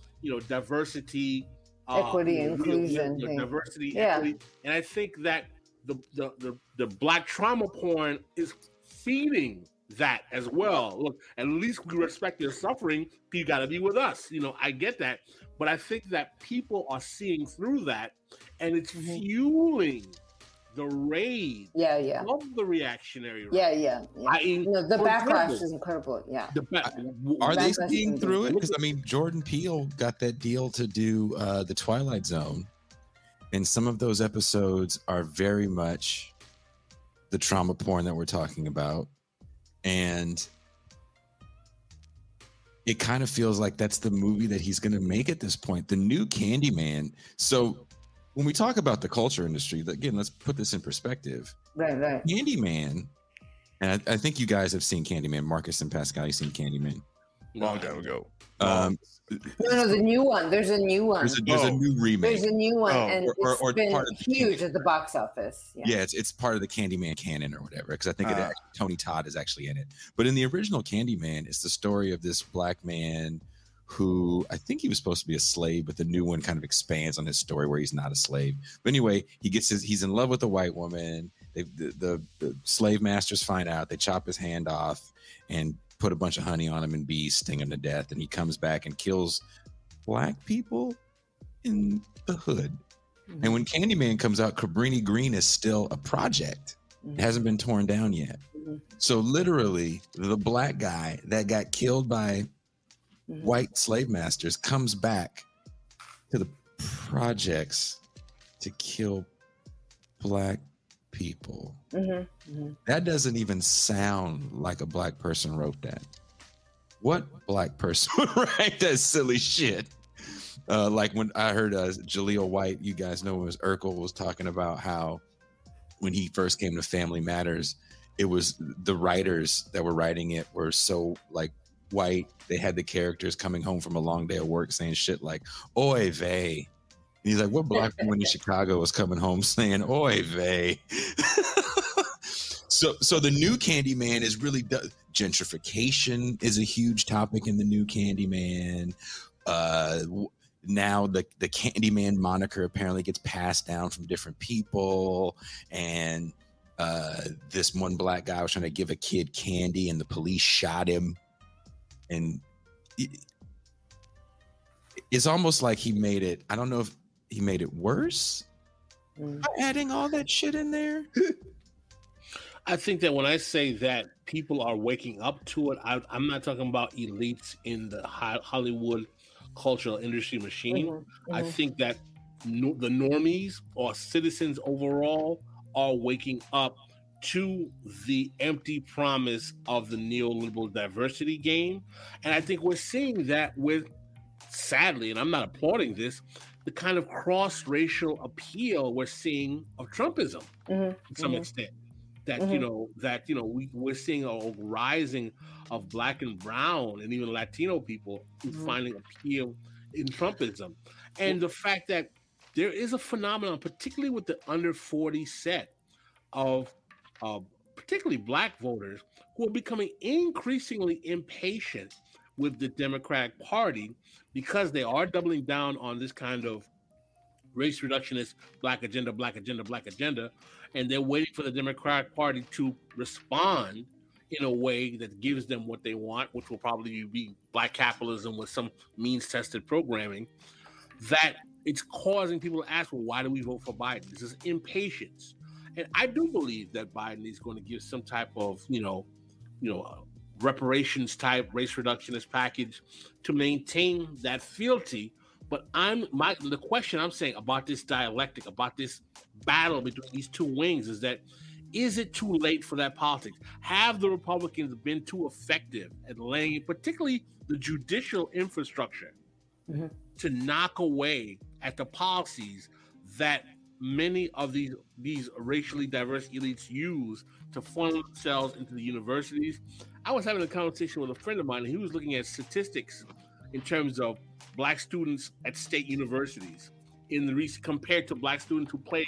diversity, equity, inclusion, diversity, equity. And I think that the Black trauma porn is feeding that as well. Look, at least we respect your suffering. You got to be with us. I get that, but I think that people are seeing through that, and it's fueling the rage of the reactionary right. The backlash is incredible. Are they seeing through it? Because Jordan Peele got that deal to do the Twilight Zone, and some of those episodes are very much the trauma porn that we're talking about, and it kind of feels like that's the movie that he's going to make at this point, the new Candyman. So when we talk about the culture industry, again, let's put this in perspective. Right. Candyman, and I think you guys have seen Candyman. Marcus and Pascal, you've seen Candyman. Long time ago. No, the new one. There's a new one. There's a new remake. There's a new one, and it's been huge at the box office. Yeah, it's part of the Candyman canon or whatever, because I think Tony Todd is actually in it. But in the original Candyman, it's the story of this black man who, I think he was supposed to be a slave, but the new one kind of expands on his story where he's not a slave. But anyway, he's in love with a white woman. The slave masters find out. They chop his hand off and put a bunch of honey on him, and bees sting him to death, and he comes back and kills black people in the hood. And when Candyman comes out, Cabrini Green is still a project. It hasn't been torn down yet. So literally, the black guy that got killed by white slave masters comes back to the projects to kill black people. That doesn't even sound like a black person wrote that. What black person would write that silly shit? Like when I heard Jaleel White, you guys know, was Urkel was talking about how when he first came to Family Matters, it was the writers that were writing it were so like white. They had the characters coming home from a long day of work saying shit like "Oy vey." And he's like, what black woman in Chicago was coming home saying "Oy vey"? So the new Candyman is really gentrification is a huge topic in the new Candyman. Now the Candyman moniker apparently gets passed down from different people, and this one black guy was trying to give a kid candy, and the police shot him, and it's almost like he made it. I don't know if he made it worse by adding all that shit in there. I think that when I say that people are waking up to it, I'm not talking about elites in the Hollywood cultural industry machine. I think that the normies or citizens overall are waking up to the empty promise of the neoliberal diversity game. And I think we're seeing that with, sadly, and I'm not applauding this, the kind of cross-racial appeal we're seeing of Trumpism to some extent. That we're seeing a rising of Black and brown and even Latino people who finding appeal in Trumpism, and the fact that there is a phenomenon, particularly with the under 40 set of particularly Black voters, who are becoming increasingly impatient with the Democratic Party because they are doubling down on this kind of race reductionist black agenda, and they're waiting for the Democratic Party to respond in a way that gives them what they want, which will probably be Black capitalism with some means-tested programming, that it's causing people to ask, well, why do we vote for Biden? This is impatience. And I do believe that Biden is going to give some type of, reparations type race reductionist package to maintain that fealty. But the question I'm saying about this dialectic, about this battle between these two wings is that, is it too late for that politics? Have the Republicans been too effective at laying, particularly the judicial infrastructure, to knock away at the policies that many of these racially diverse elites use to funnel themselves into the universities? I was having a conversation with a friend of mine, and he was looking at statistics in terms of Black students at state universities compared to Black students who play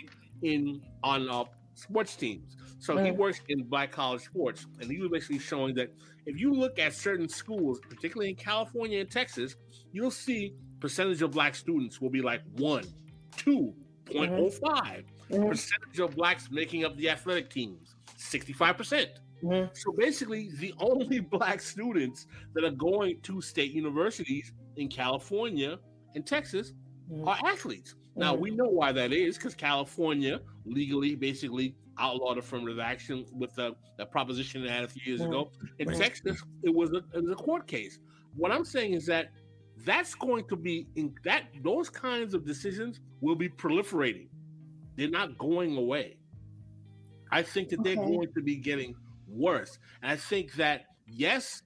on sports teams. So he works in Black college sports, and he was basically showing that if you look at certain schools, particularly in California and Texas, you'll see percentage of Black students will be like 1, 2, 0.05. Percentage of Blacks making up the athletic teams, 65%. So basically, the only Black students that are going to state universities in California and Texas are athletes. Now, we know why that is, because California legally basically outlawed affirmative action with the proposition they had a few years ago. In Texas, it was a court case. What I'm saying is that that's going to be those kinds of decisions will be proliferating. They're not going away. I think that they're going to be getting worse. And I think that, yes,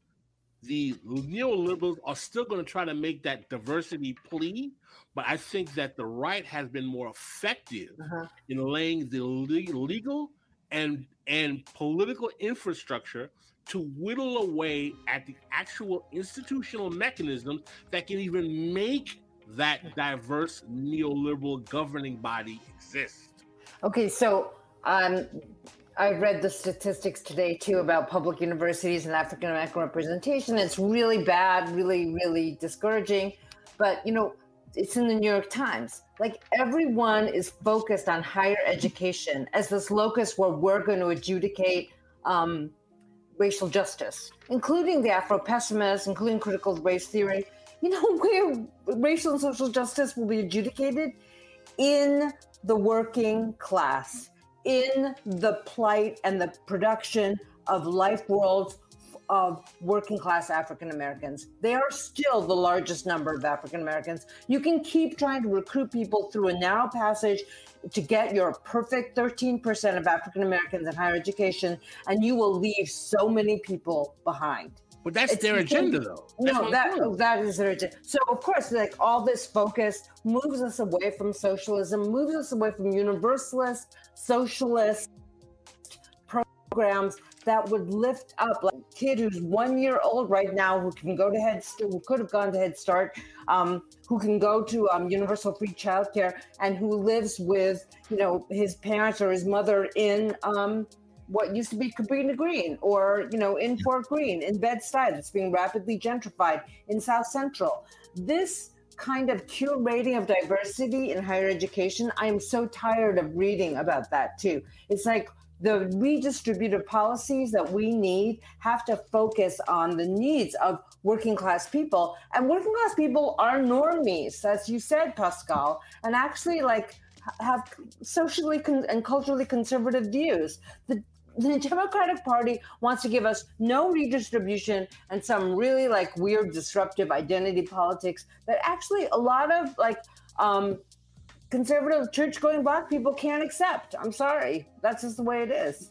the neoliberals are still going to try to make that diversity plea, but I think that the right has been more effective in laying the legal and political infrastructure to whittle away at the actual institutional mechanisms that can even make that diverse neoliberal governing body exist. Okay, so I read the statistics today too about public universities and African American representation. It's really bad, really, really discouraging. But it's in the New York Times. Like, everyone is focused on higher education as this locus where we're going to adjudicate racial justice, including the Afro-pessimists, including critical race theory. Where racial and social justice will be adjudicated? In the working class, in the plight and the production of life worlds of working class African Americans. They are still the largest number of African Americans. You can keep trying to recruit people through a narrow passage to get your perfect 13% of African Americans in higher education, and you will leave so many people behind. But that's their agenda, though. That is their agenda. So, of course, like, all this focus moves us away from socialism, moves us away from universalist, socialist programs that would lift up, like, a kid who's 1 year old right now who can go to who could have gone to Head Start, who can go to universal free childcare, and who lives with, his parents or his mother in what used to be Cabrini Green, or in Fort Greene, in Bed-Stuy, that's being rapidly gentrified, in South Central. This kind of curating of diversity in higher education, I am so tired of reading about that too. It's like the redistributive policies that we need have to focus on the needs of working class people. And working class people are normies, as you said, Pascal, and actually have socially and culturally conservative views. The Democratic Party wants to give us no redistribution and some really weird disruptive identity politics that actually a lot of conservative church-going Black people can't accept. I'm sorry, that's just the way it is.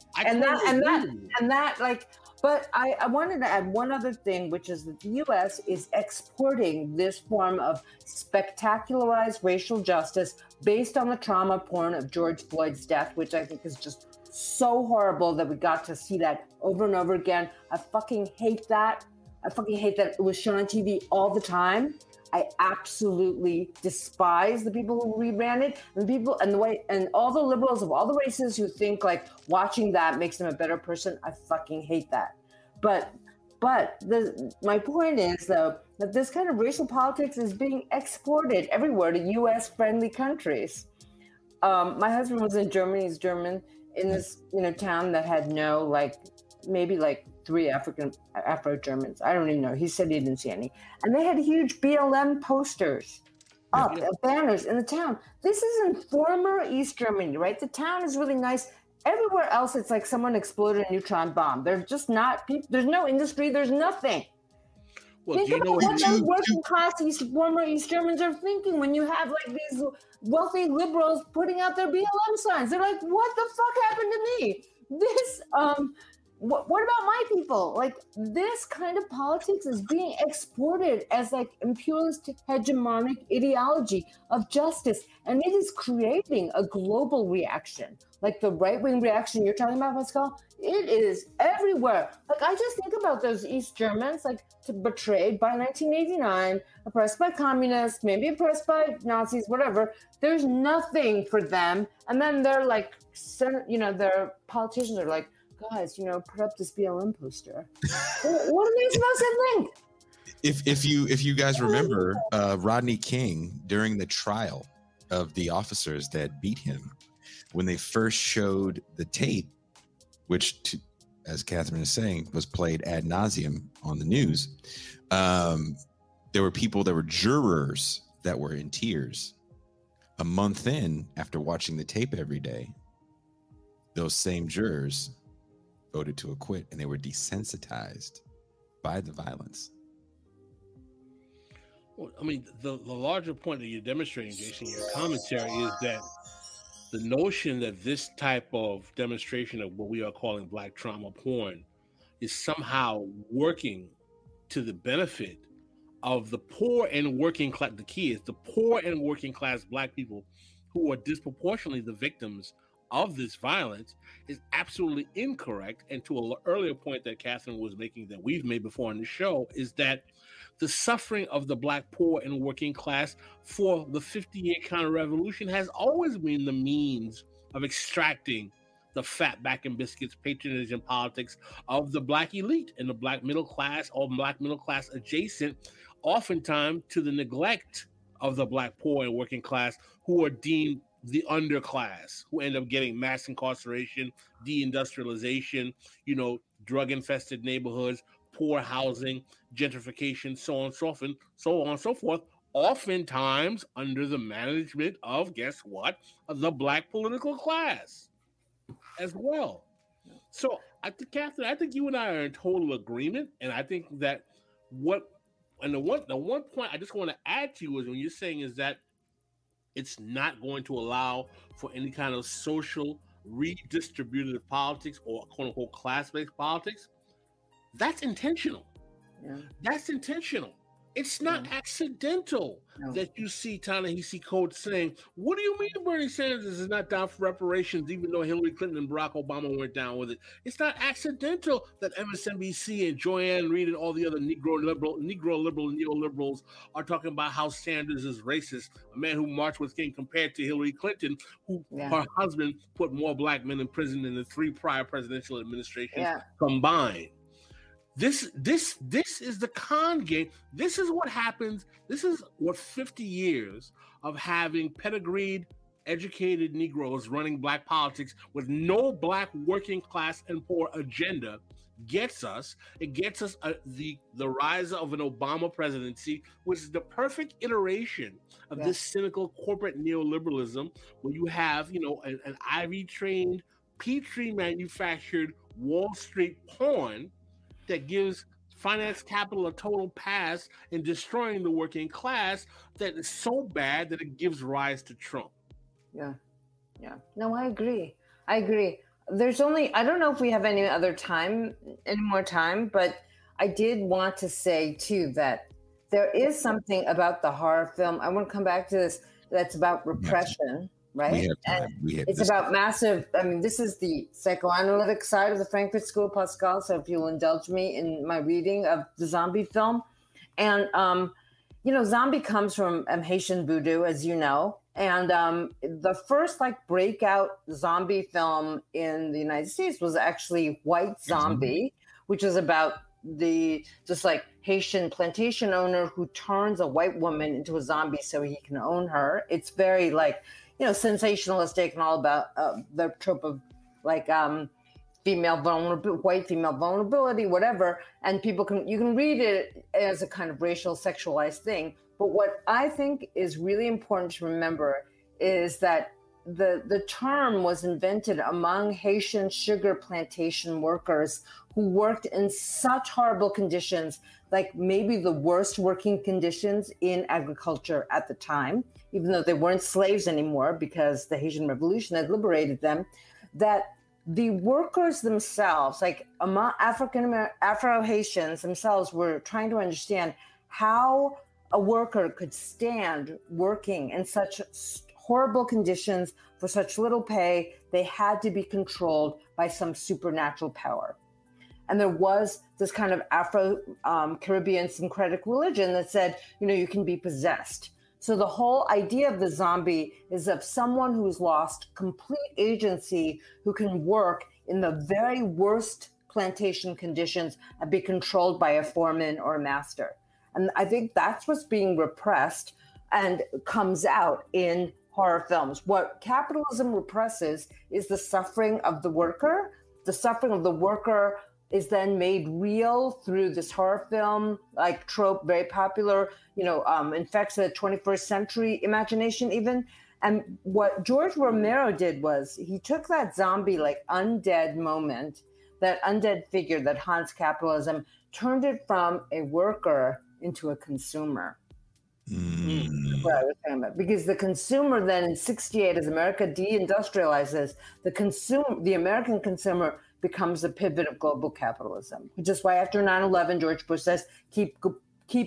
But I wanted to add one other thing, which is that the U.S. is exporting this form of spectacularized racial justice based on the trauma porn of George Floyd's death, which I think is just so horrible that we got to see that over and over again. I fucking hate that. It was shown on TV all the time. I absolutely despise the people who reran it, and all the liberals of all the races who think watching that makes them a better person. I fucking hate that. But my point is, though, that this kind of racial politics is being exported everywhere to U.S. friendly countries. My husband was in Germany. He's German, in this town that had no maybe 3 Afro-Germans. I don't even know. He said he didn't see any. And they had huge BLM posters up, banners in the town. This is in former East Germany, right? The town is really nice. Everywhere else, it's like someone exploded a neutron bomb. There's just not people. There's no industry. There's nothing. Well, think about what those working class former East Germans are thinking when you have these wealthy liberals putting out their BLM signs. They're like, what the fuck happened to me? This, what about my people? This kind of politics is being exported as imperialist hegemonic ideology of justice, and it is creating a global reaction, the right-wing reaction you're talking about, Pascal. It is everywhere. I just think about those East Germans, betrayed by 1989, oppressed by communists, maybe oppressed by Nazis, whatever. There's nothing for them, and then they're their politicians are guys, put up this BLM poster. What are they supposed to think? If you guys remember, Rodney King, during the trial of the officers that beat him, when they first showed the tape, which, as Catherine is saying, was played ad nauseum on the news, there were jurors that were in tears. A month in, after watching the tape every day, those same jurors voted to acquit, and they were desensitized by the violence. Well, I mean, the larger point that you're demonstrating, Jason, in your commentary is that the notion that this type of demonstration of what we are calling Black trauma porn is somehow working to the benefit of the poor and working class. The key is the poor and working class Black people who are disproportionately the victims of this violence is absolutely incorrect. And to an earlier point that Catherine was making, that we've made before on the show, is that the suffering of the Black poor and working class for the 50-year counter-revolution has always been the means of extracting the fat back and biscuits, patronage, and politics of the Black elite and the Black middle class, or Black middle class adjacent, oftentimes to the neglect of the Black poor and working class, who are deemed the underclass, who end up getting mass incarceration, deindustrialization, drug-infested neighborhoods, poor housing, gentrification, so on and so forth, oftentimes under the management of, guess what, the Black political class as well. So I think, Catherine, you and I are in total agreement, and I think that the one point I just want to add to you is when you're saying is that it's not going to allow for any kind of social redistributive politics or quote unquote class-based politics. That's intentional. Yeah. That's intentional. It's not accidental that you see Ta-Nehisi Coates saying, what do you mean Bernie Sanders is not down for reparations, even though Hillary Clinton and Barack Obama weren't down with it? It's not accidental that MSNBC and Joanne Reid and all the other Negro liberal neoliberals are talking about how Sanders is racist, a man who marched with King, compared to Hillary Clinton, who her husband put more black men in prison than the 3 prior presidential administrations combined. This is the con game. This is what happens. This is what 50 years of having pedigreed, educated Negroes running black politics with no black working class and poor agenda gets us. It gets us the rise of an Obama presidency, which is the perfect iteration of this cynical corporate neoliberalism, where you have, an Ivy-trained, Petri manufactured Wall Street pawn that gives finance capital a total pass in destroying the working class, that is so bad that it gives rise to Trump. Yeah. No, I agree. There's only, I don't know if we have any more time, but I did want to say too that there is something about the horror film. I want to come back to this. That's about repression. Right? It's about massive, this is the psychoanalytic side of the Frankfurt School, Pascal, so if you'll indulge me in my reading of the zombie film. And, zombie comes from Haitian voodoo, as you know. And the first, breakout zombie film in the United States was actually White Zombie, which is about Haitian plantation owner who turns a white woman into a zombie so he can own her. It's very, sensationalistic and all about the trope of white female vulnerability, whatever. And you can read it as a kind of racial sexualized thing. But what I think is really important to remember is that the term was invented among Haitian sugar plantation workers who worked in such horrible conditions, like maybe the worst working conditions in agriculture at the time, even though they weren't slaves anymore because the Haitian Revolution had liberated them, that the workers themselves, Afro-Haitians themselves, were trying to understand how a worker could stand working in such horrible conditions for such little pay. They had to be controlled by some supernatural power. And there was this kind of Afro-Caribbean syncretic religion that said, you can be possessed. So the whole idea of the zombie is of someone who's lost complete agency, who can work in the very worst plantation conditions and be controlled by a foreman or a master. And I think that's what's being repressed and comes out in horror films. What capitalism represses is the suffering of the worker. The suffering of the worker is then made real through this horror film, trope, very popular, infects the 21st century imagination even. And what George Romero did was he took that zombie, undead moment, that undead figure that haunts capitalism, turned it from a worker into a consumer. That's what I was talking about. Because the consumer then in 1968, as America deindustrializes, the American consumer becomes the pivot of global capitalism, which is why after 9/11, George Bush says, keep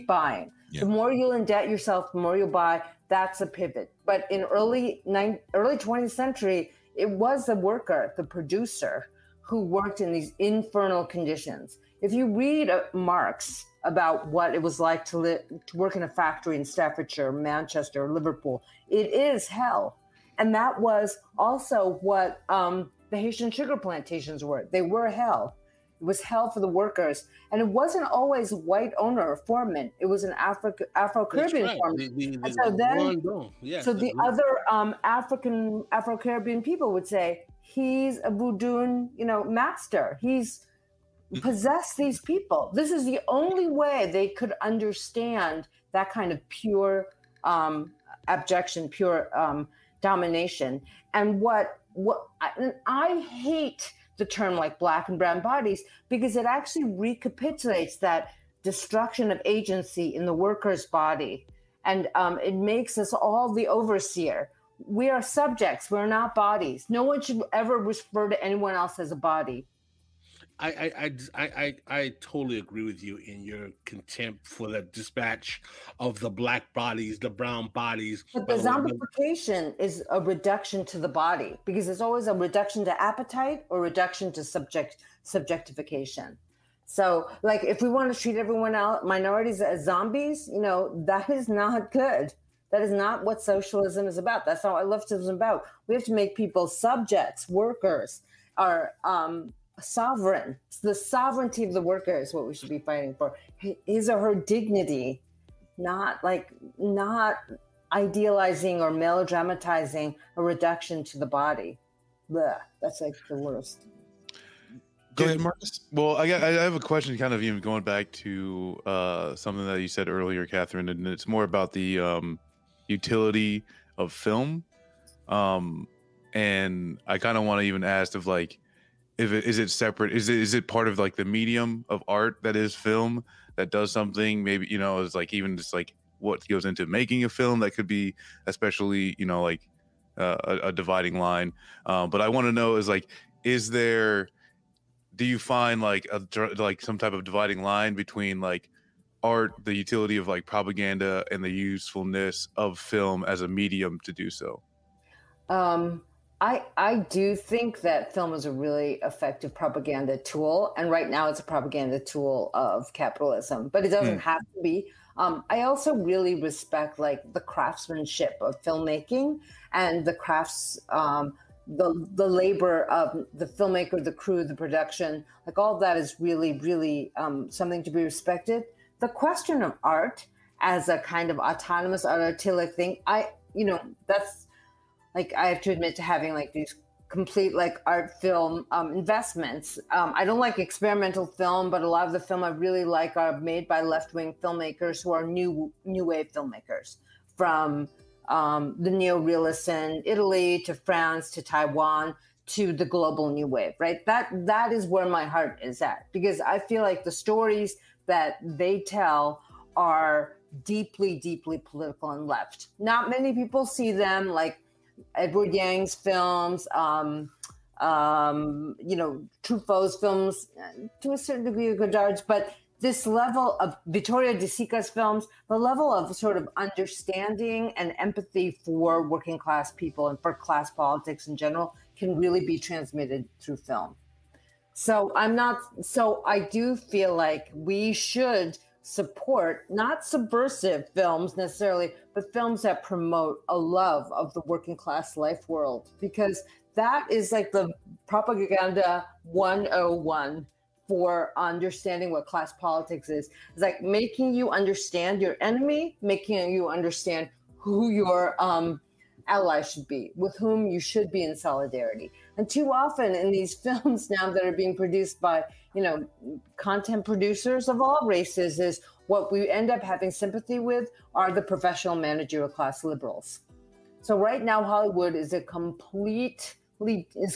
buying. Yeah. The more you'll indebt yourself, the more you'll buy. That's a pivot. But in early 20th century, it was the worker, the producer, who worked in these infernal conditions. If you read Marx about what it was like to work in a factory in Staffordshire, Manchester, Liverpool, it is hell. And that was also what the Haitian sugar plantations were. They were hell. It was hell for the workers. And it wasn't always a white owner or foreman. It was an Afro-Caribbean foreman. The other Afro-Caribbean people would say, he's a voodoo, master. He's possessed these people. This is the only way they could understand that kind of pure abjection, pure domination. And I hate the term black and brown bodies because it actually recapitulates that destruction of agency in the worker's body. And it makes us all the overseer. We are subjects. We're not bodies. No one should ever refer to anyone else as a body. I totally agree with you in your contempt for the dispatch of the black bodies, the brown bodies. But the zombification is a reduction to the body, because it's always a reduction to appetite or reduction to subjectification. So, like, if we want to treat everyone else, minorities, as zombies, you know, that is not good. That is not what socialism is about. That's not what leftism is about. We have to make people subjects, workers, are sovereign. It's the sovereignty of the worker is what we should be fighting for. His or her dignity, not idealizing or melodramatizing a reduction to the body. Blech, that's like the worst. Go ahead, Marcus. Well, I have a question, kind of even going back to something that you said earlier, Catherine, and it's more about the utility of film. And I kind of want to even ask if, like, is it separate? Is it part of, like, the medium of art that is film that does something? Maybe, you know, is like even just like what goes into making a film that could be especially, you know, like a dividing line. But I want to know is like, do you find like some type of dividing line between like art, the utility of like propaganda, and the usefulness of film as a medium to do so? I do think that film is a really effective propaganda tool, and right now it's a propaganda tool of capitalism, but it doesn't have to be. I also really respect like the craftsmanship of filmmaking and the crafts, the labor of the filmmaker, the crew, the production, like all of that is really, really something to be respected. The question of art as a kind of autonomous artilic thing, that's like, I have to admit to having like these complete like art film investments. I don't like experimental film, but a lot of the film I really like are made by left-wing filmmakers who are new wave filmmakers, from the neo-realists in Italy to France to Taiwan to the global new wave, right? That is where my heart is at, because I feel like the stories that they tell are deeply, deeply political and left. Not many people see them, like Edward Yang's films, Truffaut's films, to a certain degree of Godard's, but this level of Vittorio De Sica's films, the level of sort of understanding and empathy for working class people and for class politics in general can really be transmitted through film. So I do feel like we should support not subversive films necessarily, but films that promote a love of the working class life world, because that is like the propaganda 101 for understanding what class politics is. It's like making you understand your enemy, making you understand who your ally should be, with whom you should be in solidarity. And too often in these films now that are being produced by, content producers of all races, is what we end up having sympathy with are the professional managerial class liberals. So right now Hollywood is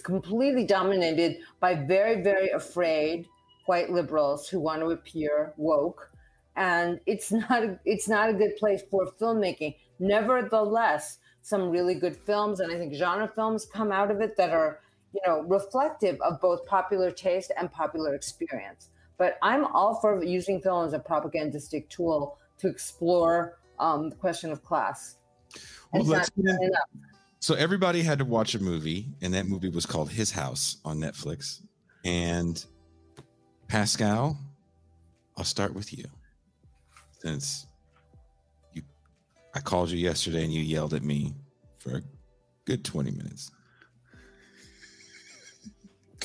completely dominated by very, very afraid white liberals who want to appear woke. And it's not a good place for filmmaking. Nevertheless, some really good films, and I think genre films come out of it that are, reflective of both popular taste and popular experience. But I'm all for using film as a propagandistic tool to explore the question of class. So everybody had to watch a movie, and that movie was called His House on Netflix. And Pascal, I'll start with you, since I called you yesterday and you yelled at me for a good 20 minutes.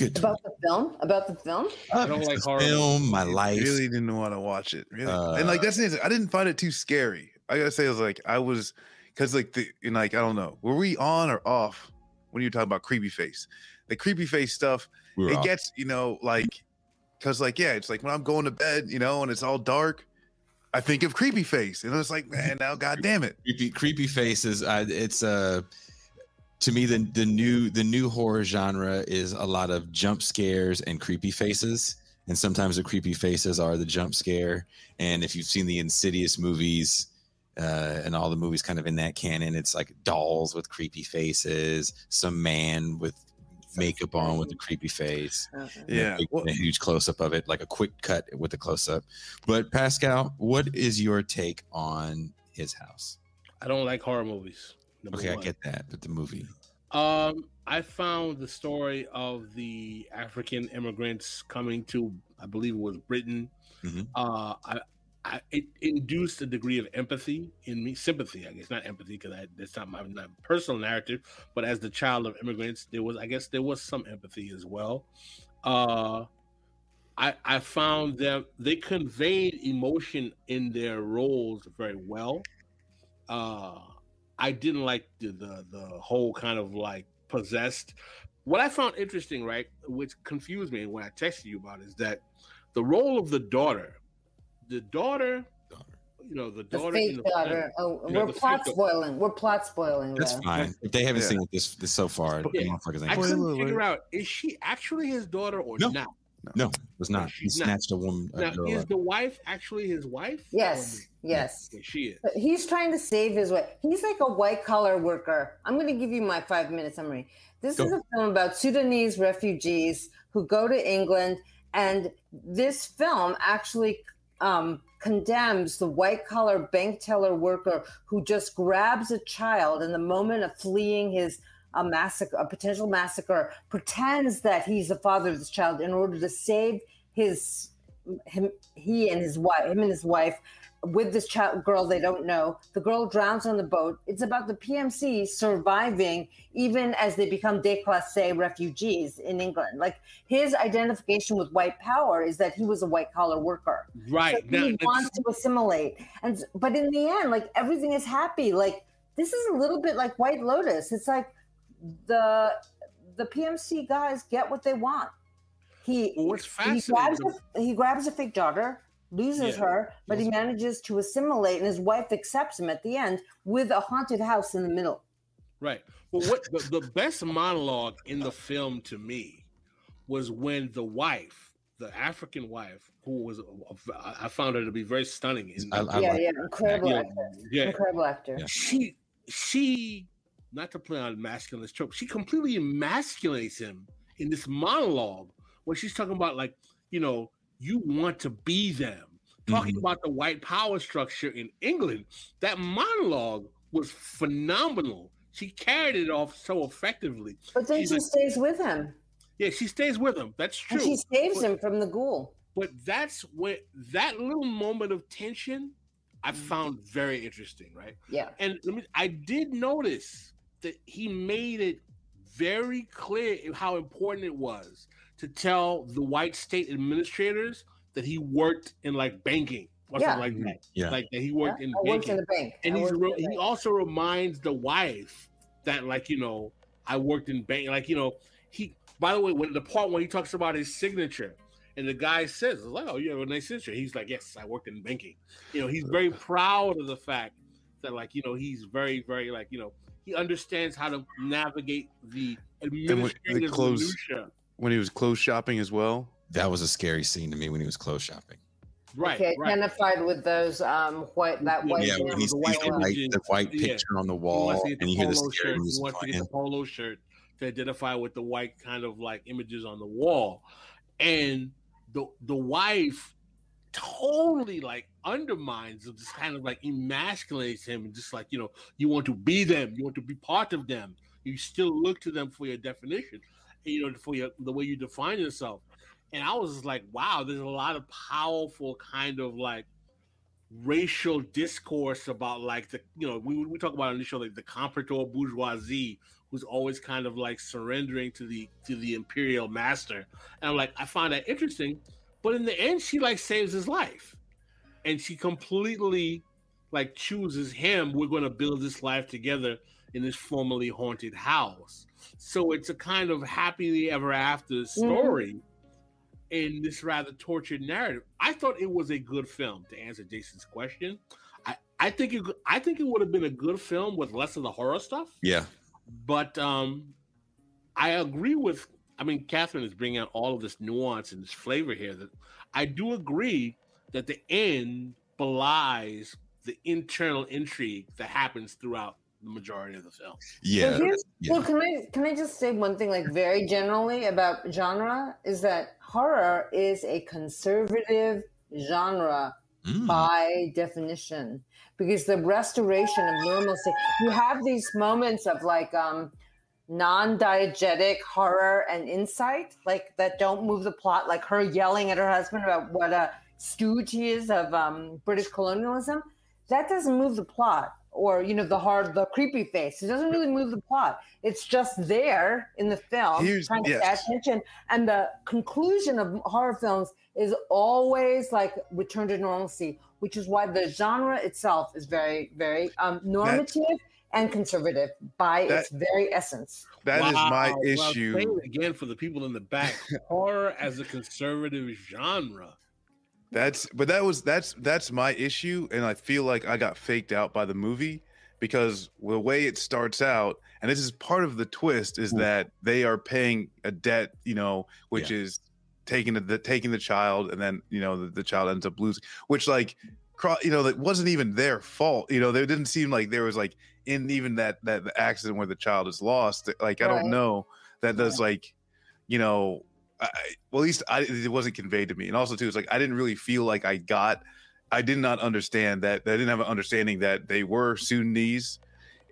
About the film? I don't like horror. Film, my life. I really didn't want to watch it. Really. And like, that's the thing. I didn't find it too scary. I gotta say, because like I don't know. Were we on or off when you were talking about creepy face? The creepy face stuff, it gets, because it's like when I'm going to bed, and it's all dark, I think of creepy face, and it's like, man, now, God damn it, creepy face is to me the new horror genre is a lot of jump scares and creepy faces, and sometimes the creepy faces are the jump scare. And if you've seen the Insidious movies and all the movies kind of in that canon, it's like dolls with creepy faces, some man with makeup on with a creepy face. Yeah. A huge close up of it, like a quick cut with a close up. But Pascal, what is your take on His House? I don't like horror movies. Okay, I get that, but the movie. I found the story of the African immigrants coming to, I believe it was Britain. It induced a degree of empathy in me, sympathy, I guess, not empathy, because that's not my personal narrative. But as the child of immigrants, there was some empathy as well. I found that they conveyed emotion in their roles very well. I didn't like the whole kind of like possessed. What I found interesting, right, which confused me when I texted you about, is that the role of the daughter, you know, the daughter, fake daughter. We're plot spoiling. We're plot spoiling. That's fine. If they haven't seen this so far, the motherfuckers ain't. I couldn't figure out, is she actually his daughter or not? No, it was not. He snatched a woman. Now, is the wife actually his wife? Yes. Yes, she is. But he's trying to save his wife. He's like a white collar worker. I'm going to give you my 5-minute summary. This is a film about Sudanese refugees who go to England, and this film actually condemns the white collar bank teller worker who just grabs a child in the moment of fleeing a potential massacre, pretends that he's the father of this child in order to save him and his wife with this girl they don't know. The girl drowns on the boat. It's about the PMC surviving even as they become déclassé refugees in England. Like, his identification with white power is that he was a white collar worker. Right. So he wants to assimilate. But in the end, like, everything is happy. Like, this is a little bit like White Lotus. It's like the PMC guys get what they want. He grabs a fake daughter, loses her, but he manages to assimilate, and his wife accepts him at the end with a haunted house in the middle. Right. Well, what the best monologue in the film to me was when the wife, the African wife, who was, I found her to be very stunning. Incredible actor. Incredible actor. Yeah. She, not to play on masculinist trope, she completely emasculates him in this monologue when she's talking about, like, you know, you want to be them. Talking about the white power structure in England. That monologue was phenomenal. She carried it off so effectively. But then she stays with him. Yeah, she stays with him. That's true. And she saves him from the ghoul. But that's when that little moment of tension I found very interesting, right? Yeah. And I did notice that he made it very clear how important it was to tell the white state administrators that he worked in, like, banking or something like that. Yeah. Like, that he worked in banking. Worked in the bank. And he also reminds the wife that, like, you know, I worked in bank. Like, you know, by the way, when he talks about his signature, and the guy says, like, oh, you have a nice signature. He's like, yes, I worked in banking. You know, he's very proud of the fact that, like, you know, he's very, very, like, you know, he understands how to navigate the administrative minutia. When he was clothes shopping as well. That was a scary scene to me when he was clothes shopping. Right. Okay, identified with those white. Yeah, when he's the white picture on the wall, and you hear the scary music. He wants to get the polo shirt to identify with the white kind of like images on the wall, and the wife totally like undermines him, just kind of like emasculates him, and just like, you know, you want to be them, you want to be part of them, you still look to them for your definition, you know, for the way you define yourself. And I was like, wow, there's a lot of powerful kind of like racial discourse about, like, the, you know, we talk about on the show, like the comprador bourgeoisie, who's always kind of like surrendering to the imperial master. And I'm like, I find that interesting. But in the end, she like saves his life, and she completely like chooses him. We're going to build this life together in this formerly haunted house. So it's a kind of happily ever after story in this rather tortured narrative. I thought it was a good film, to answer Jason's question. I think it would have been a good film with less of the horror stuff. Yeah. But I agree with, I mean, Catherine is bringing out all of this nuance and this flavor here. That I do agree that the end belies the internal intrigue that happens throughout the majority of the film. Yeah. Well, can I just say one thing, like very generally about genre, is that horror is a conservative genre by definition, because the restoration of normalcy, you have these moments of like non-diegetic horror and insight, like that don't move the plot, like her yelling at her husband about what a stooge he is of British colonialism. That doesn't move the plot. Or, you know, the creepy face. It doesn't really move the plot. It's just there in the film, trying to pay attention. And the conclusion of horror films is always like return to normalcy, which is why the genre itself is very, very normative and conservative by its very essence. That is my issue. Well, say it again for the people in the back. Horror as a conservative genre. That's my issue, and I feel like I got faked out by the movie, because the way it starts out, and this is part of the twist, is that they are paying a debt, you know, which is taking the child, and then, you know, the child ends up losing, which, like, you know, that wasn't even their fault. You know, there didn't seem like there was, like, in even that accident where the child is lost, like, I don't know that there's, like, you know, well, at least it wasn't conveyed to me. And also too, it's like, I didn't really feel like I did not understand that. I didn't have an understanding that they were Sudanese.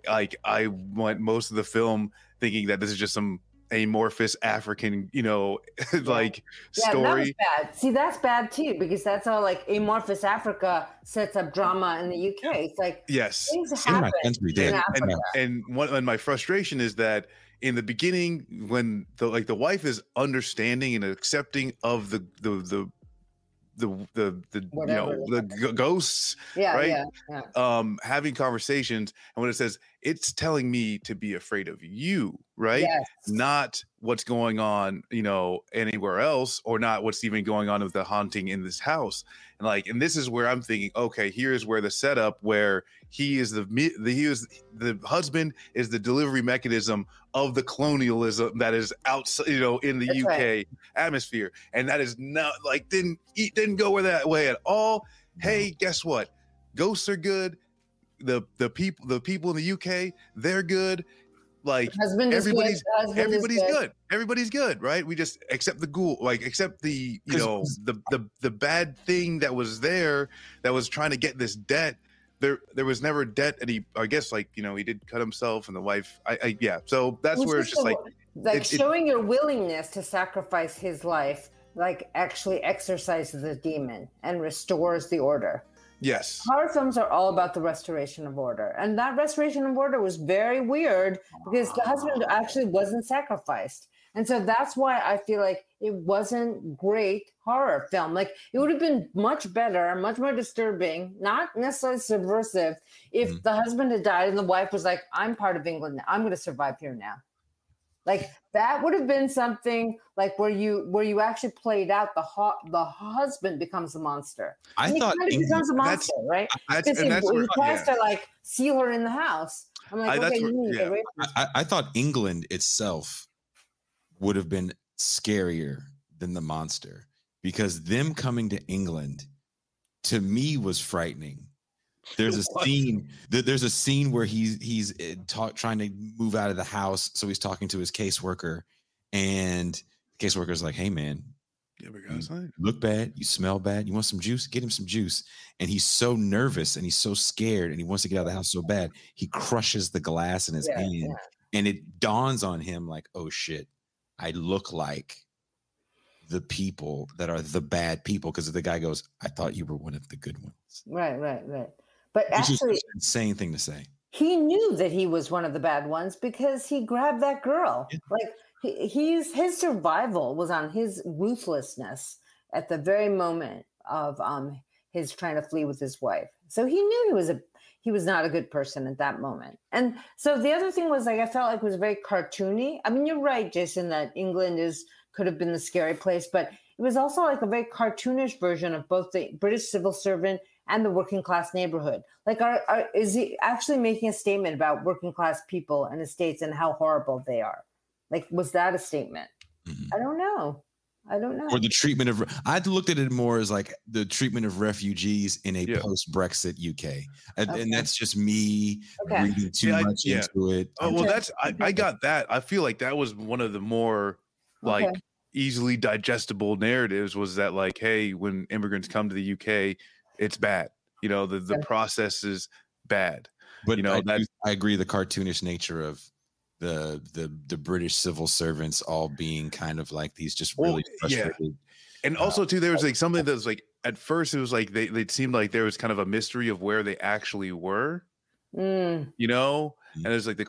Like, I went most of the film thinking that this is just some amorphous African, you know, like story. That was bad. See, that's bad too, because that's how like amorphous Africa sets up drama in the UK. It's like things happen in Africa. And my frustration is that in the beginning, when the wife is understanding and accepting of the ghosts, having conversations, and when it says it's telling me to be afraid of you, right? Not what's going on, you know, anywhere else, or not what's even going on with the haunting in this house. And this is where I'm thinking, okay, here's where the setup, where the husband is the delivery mechanism of the colonialism that is outside, you know, in the UK atmosphere, and that is not like didn't go that way at all. Hey, guess what? Ghosts are good. The people in the UK, they're good. Like, everybody's good. Everybody's good, right? We just accept the ghoul, like accept the, you know, the bad thing that was there, that was trying to get this debt. There was never debt, and I guess, like, you know, he did cut himself, and the wife, so that's where it's just like showing your willingness to sacrifice his life, like, actually exorcises the demon and restores the order. Yes. Horror films are all about the restoration of order. And that restoration of order was very weird, because the husband actually wasn't sacrificed. And so that's why I feel like it wasn't great horror film. Like, it would have been much better, much more disturbing, not necessarily subversive, if the husband had died and the wife was like, I'm part of England now. I'm going to survive here now. Like, that would have been something like where you actually played out the husband becomes a monster. I thought he becomes a monster, right? He tries to like seal her in the house. I'm like, I thought England itself would have been scarier than the monster, because them coming to England to me was frightening. There's a scene where he's trying to move out of the house, so he's talking to his caseworker, and the caseworker's like, "Hey man, you look bad, you smell bad, you want some juice? Get him some juice." And he's so nervous and he's so scared and he wants to get out of the house so bad, he crushes the glass in his hand, and it dawns on him like, "Oh shit, I look like the people that are the bad people," because the guy goes, "I thought you were one of the good ones." Right. But actually, an insane thing to say. He knew that he was one of the bad ones because he grabbed that girl. Yeah. Like, his survival was on his ruthlessness at the very moment of his trying to flee with his wife. So he knew he was not a good person at that moment. And so the other thing was, like, I felt like it was very cartoony. I mean, you're right, Jason, that England could have been the scary place, but it was also like a very cartoonish version of both the British civil servant and the working class neighborhood. Like, is he actually making a statement about working class people and estates and how horrible they are? Like, was that a statement? Mm-hmm. I don't know. I don't know. Or the treatment of, I looked at it more as like the treatment of refugees in a post-Brexit UK. And that's just me reading too much into it. Oh, well, I got that. I feel like that was one of the more like easily digestible narratives, was that like, hey, when immigrants come to the UK, it's bad. You know, the process is bad. But you know, I agree the cartoonish nature of the British civil servants all being kind of like these just really frustrated. And also too, there was like something that was like, at first it was like they seemed like there was kind of a mystery of where they actually were. You know, and there's like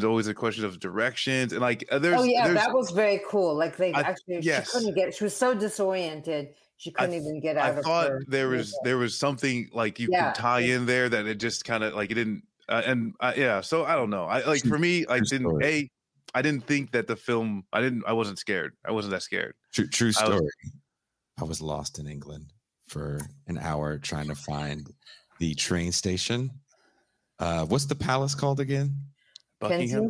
always the questions of directions, and like there's that was very cool. Like they she couldn't get, she was so disoriented she couldn't even get out of her. I thought there was something like you could tie in there that it just kind of like it didn't. So I don't know. For me, I didn't think that the film. I wasn't scared. I wasn't that scared. True story. I was lost in England for an hour trying to find the train station. What's the palace called again? Buckingham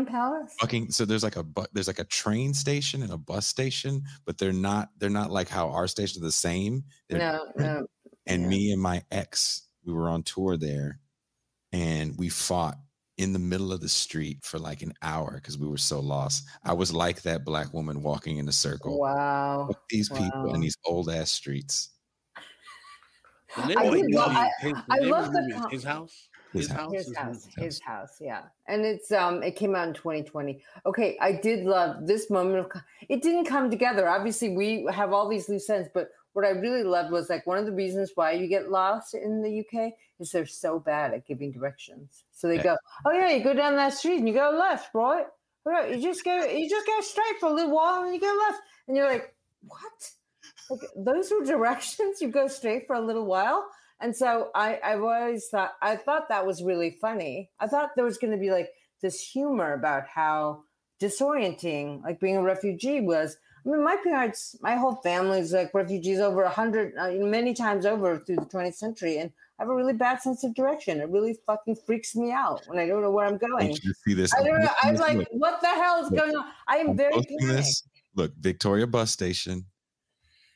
Palace. So there's like a train station and a bus station, but they're not like how our stations are the same. No. And me and my ex, we were on tour there. And we fought in the middle of the street for like an hour because we were so lost. I was like that black woman walking in a circle. Wow. With these people in these old ass streets. His house. His house, yeah. And it's it came out in 2020. Okay, I did love this moment of it didn't come together. Obviously, we have all these loose ends, but what I really loved was like one of the reasons why you get lost in the UK is they're so bad at giving directions. So they go, oh yeah, you go down that street and you go left, right? Right. You just go straight for a little while and you go left. And you're like, what? Like, those were directions? You go straight for a little while? And so I've always thought that was really funny. I thought there was going to be like this humor about how disorienting like being a refugee was. I mean, my parents, my whole family's like refugees over 100, many times over through the 20th century. And I have a really bad sense of direction. It really fucking freaks me out when I don't know where I'm going. You see this? I don't know. I'm like, what the hell is going on? I am very panicked. Look, Victoria bus station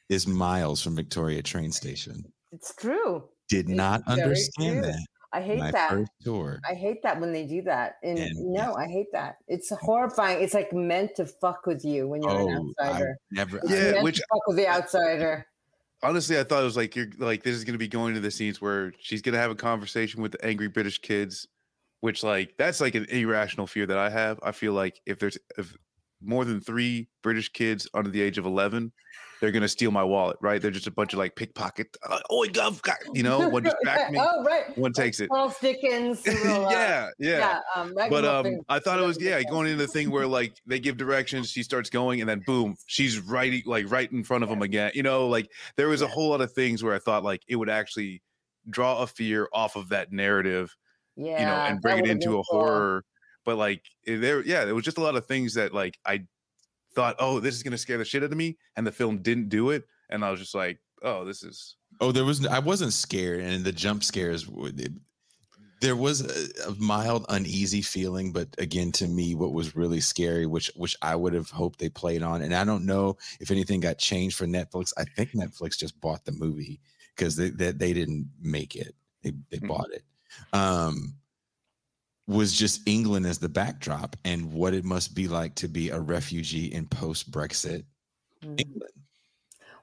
is miles from Victoria train station. It's true. Did not understand that. I hate that. First tour. I hate that when they do that. I hate that. It's horrifying. It's like meant to fuck with you when you're an outsider. Which fuck with the outsider. Honestly, I thought it was like you're like this is going to be going to the scenes where she's going to have a conversation with the angry British kids, which like that's like an irrational fear that I have. I feel like if more than 3 British kids under the age of 11, they're gonna steal my wallet, right? They're just a bunch of like pickpocket. Oh, one distracts me. Oh, right. One takes it. Charles Dickens. Yeah. But I thought it was going into the thing where like they give directions, she starts going, and then boom, she's right in front of them again. You know, like there was a whole lot of things where I thought like it would actually draw a fear off of that narrative, and bring it into a horror. But like there was just a lot of things that like I thought, oh, this is gonna scare the shit out of me, and the film didn't do it, and I was just like, oh, this is. Oh, I wasn't scared, and the jump scares. There was a mild uneasy feeling, but again, to me, what was really scary, which I would have hoped they played on, and I don't know if anything got changed for Netflix. I think Netflix just bought the movie because they didn't make it; they bought it. Was just England as the backdrop and what it must be like to be a refugee in post-Brexit England.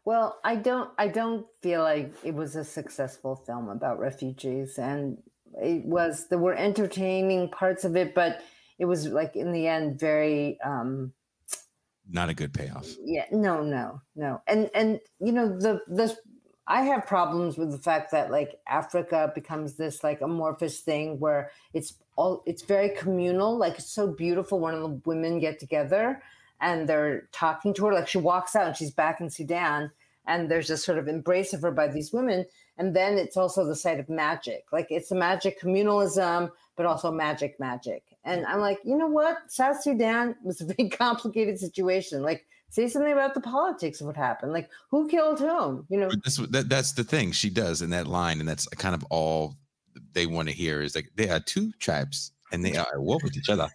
Well, I don't feel like it was a successful film about refugees, and there were entertaining parts of it, but it was like in the end very not a good payoff. Yeah, no. And I have problems with the fact that like Africa becomes this like amorphous thing where it's very communal. Like it's so beautiful. One of the women get together and they're talking to her. Like she walks out and she's back in Sudan and there's this sort of embrace of her by these women. And then it's also the site of magic. Like it's a magic communalism, but also magic. And I'm like, you know what? South Sudan was a very complicated situation. Like say something about the politics of what happened. Like who killed whom? You know, that's the thing she does in that line. And that's kind of all they want to hear is like, they are 2 tribes and they are at war with each other.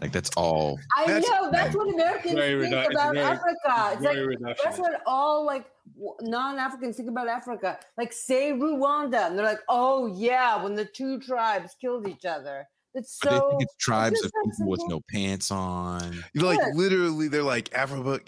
Like that's all. That's what Americans think about Africa. It's like that's what all like non-Africans think about Africa. Like say Rwanda, and they're like, oh yeah, when the two tribes killed each other. It's so. They think it's tribes of people with no pants on. You know, like literally, they're like Africa,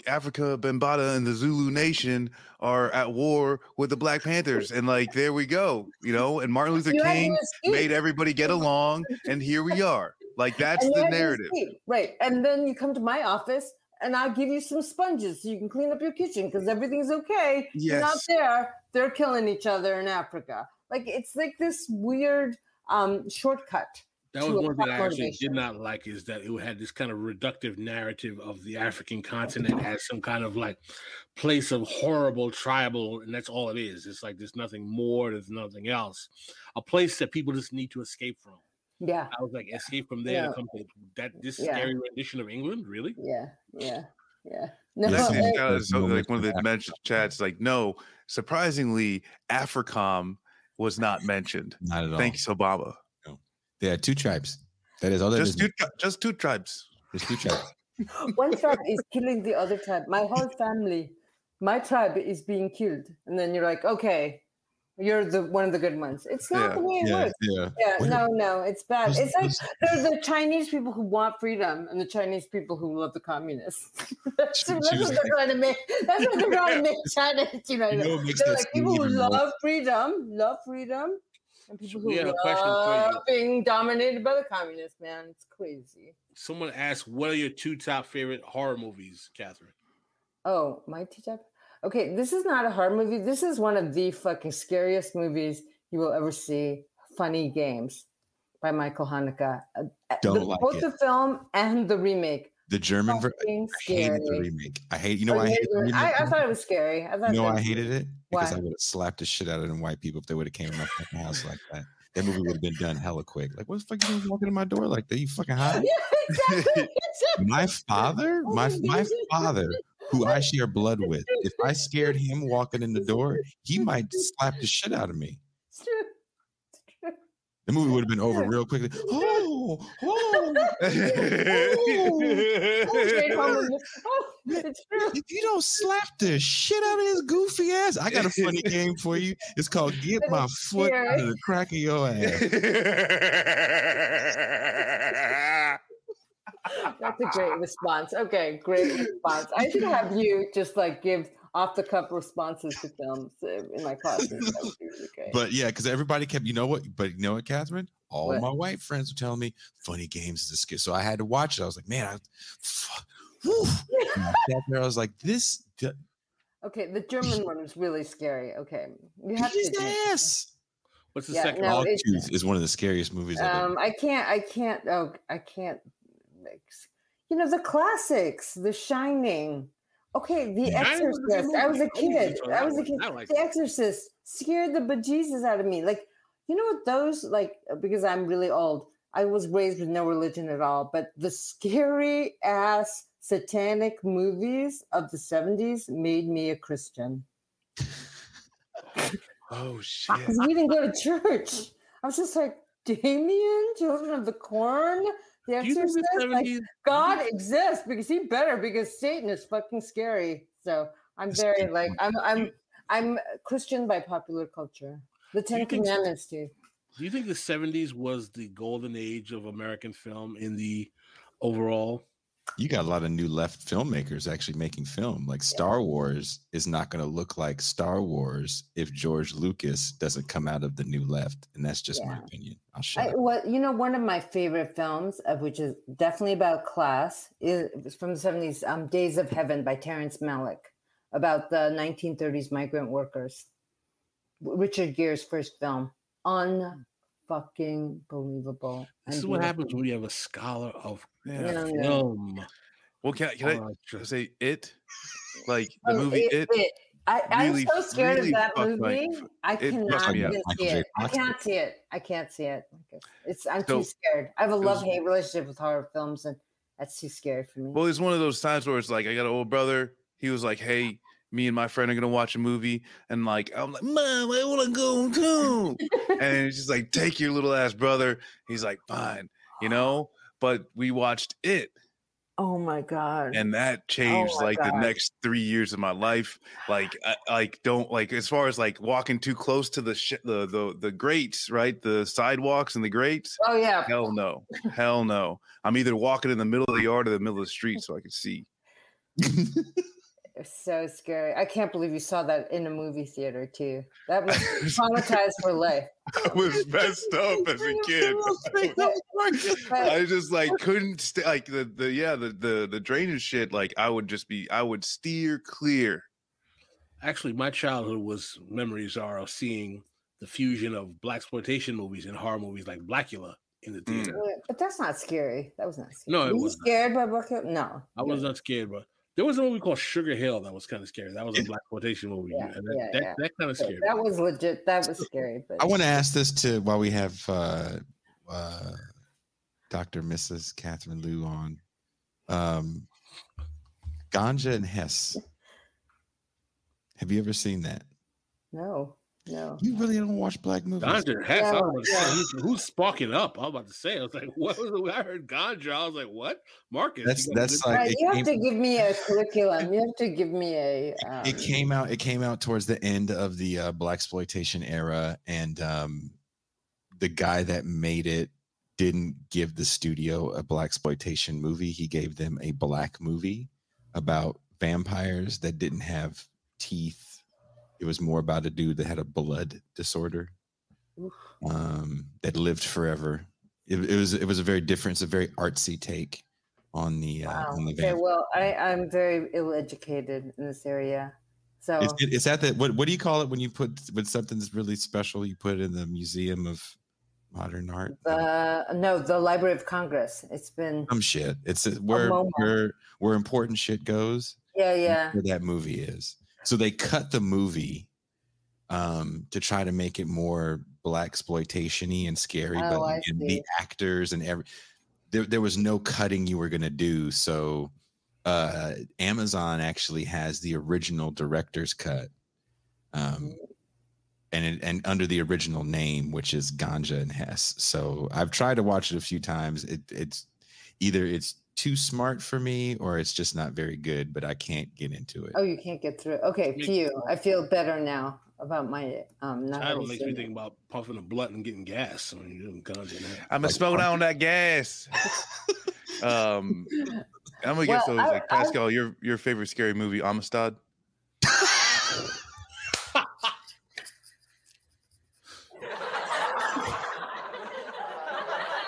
Bambaataa, and the Zulu Nation are at war with the Black Panthers, and like there we go. You know, and Martin Luther King made everybody get along, and here we are. Like that's the narrative, right? And then you come to my office, and I'll give you some sponges so you can clean up your kitchen because everything's okay. Yes. Not there, they're killing each other in Africa. Like it's like this weird shortcut. That was one thing I actually did not like is that it had this kind of reductive narrative of the African continent as some kind of like place of horrible tribal, and that's all it is. It's like there's nothing more, there's nothing else. A place that people just need to escape from. Yeah. I was like, escape from there to come to this scary rendition of England, really? Yeah. No, so like one of the mentioned chats, like, no, surprisingly, AFRICOM was not mentioned. Not at all. Thanks, Obama. They had two tribes. That is all that just is. Just two tribes. There's two tribes. One tribe is killing the other tribe. My whole family, my tribe is being killed. And then you're like, okay, you're one of the good ones. It's not the way it works. No, it's bad. It's like there's the Chinese people who want freedom and the Chinese people who love the communists. that's what they're trying to make. That's what they're trying to make China. They're like people who love freedom, and people who love being dominated by the communists, man. It's crazy. Someone asked, what are your two top favorite horror movies, Catherine? Oh, my two top? Okay, this is not a horror movie. This is one of the fucking scariest movies you will ever see. Funny Games by Michael Haneke. Both the film and the remake. The German version. I hated the remake. I hated the remake. I thought it was scary. I hated it because I would have slapped the shit out of them white people if they would have came in my fucking house like that. That movie would have been done hella quick. Like, what the fuck you walking in my door like that? You fucking high? Yeah, exactly. My father, who I share blood with, if I scared him walking in the door, he might slap the shit out of me. It's true. The movie would have been over real quickly. If you don't slap the shit out of his goofy ass, I got a funny game for you. It's called Get My Foot Out of the Crack of Your Ass. That's a great response. Okay, great response. I should have you just like give off-the-cuff responses to films in my classes. Okay. But yeah, because everybody kept, you know what, Catherine? All my white friends were telling me Funny Games is a skit. So I had to watch it. I was like, man, I sat there, I was like, this. Okay, the German one was really scary. Okay. You have to ass. What's the second? Dogtooth is one of the scariest movies ever. I can't. You know, the classics, The Shining. Okay, The Exorcist. I was a kid. The Exorcist scared the bejesus out of me. Like, you know what those, like, because I'm really old, I was raised with no religion at all, but the scary ass satanic movies of the 70s made me a Christian. Oh, shit. Because we didn't go to church. I was just like, Damien, Children of the Corn, The Exorcist. Like, God exists because Satan is fucking scary. So I'm very like I'm Christian by popular culture. The Ten Commandments too. Do you think the 70s was the golden age of American film in the overall? You got a lot of new left filmmakers actually making film. Like Star Wars is not going to look like Star Wars if George Lucas doesn't come out of the new left. And that's just my opinion. I'll shut up. Well, you know, one of my favorite films, which is definitely about class, is from the 70s, Days of Heaven by Terrence Malick, about the 1930s migrant workers. Richard Gere's first film. Unfucking believable. This is what happens when you have a scholar of film. Well, can I say it? Like the movie It. I'm so scared of that movie. I cannot even see it. I can't see it. I'm too scared. I have a love-hate relationship with horror films, and that's too scary for me. Well, it's one of those times where it's like, I got an older brother. He was like, hey, me and my friend are going to watch a movie. And like, I'm like, Mom, I want to go too. And it's just like, take your little ass brother. He's like, fine, you know? but we watched it. Oh my God. And that changed my like the God. next 3 years of my life. Like, don't like, as far as like walking too close to the grates, right? The sidewalks and the grates. Oh yeah. Hell no. Hell no. I'm either walking in the middle of the yard or the middle of the street so I can see. It's so scary. I can't believe you saw that in a movie theater too. That was traumatized for life. I was messed up as a kid. I just like couldn't stay, like the drainage shit. Like I would steer clear. Actually, my childhood memories are of seeing the fusion of blaxploitation movies and horror movies like Blackula in the theater. But that's not scary. That was not scary. No, it Were you wasn't. scared by Blackula? No. I was not scared, but there was a movie called Sugar Hill that was kind of scary. That was a blaxploitation movie. Yeah, and that kind of scared me. That was legit. That was scary. But I want to ask this while we have Dr. Mrs. Catherine Liu on. Ganja and Hess. Have you ever seen that? No. You really don't watch black movies? Ganja and Hess. I was like, who's sparking up? I was about to say. I was like, what was it? I heard Ganja. I was like, what? Marcus. That's like you have to give me a curriculum. You have to give me a. It came out towards the end of the blaxploitation era, and the guy that made it didn't give the studio a blaxploitation movie. He gave them a black movie about vampires that didn't have teeth. It was more about a dude that had a blood disorder that lived forever. It was a very different, it's a very artsy take on the on the Okay, vampire. well, I'm very ill-educated in this area, so It's at the what do you call it when you put when something's really special? You put it in the Museum of Modern Art. no, the Library of Congress. It's been Some shit. It's where important shit goes. Yeah. Where that movie is. So they cut the movie to try to make it more blaxploitation-y and scary, but the actors and there was no cutting you were gonna do. So Amazon actually has the original director's cut, and under the original name, which is Ganja and Hess. So I've tried to watch it a few times. It's either it's too smart for me or it's just not very good, but I can't get into it. Oh, you can't get through. Okay, phew. I feel better now about my not title makes me think about puffing a blunt and getting gas. I mean, you're doing Ganja and Hess. I'm gonna slow down that gas. I'm gonna guess those like Pascal. Your favorite scary movie, Amistad.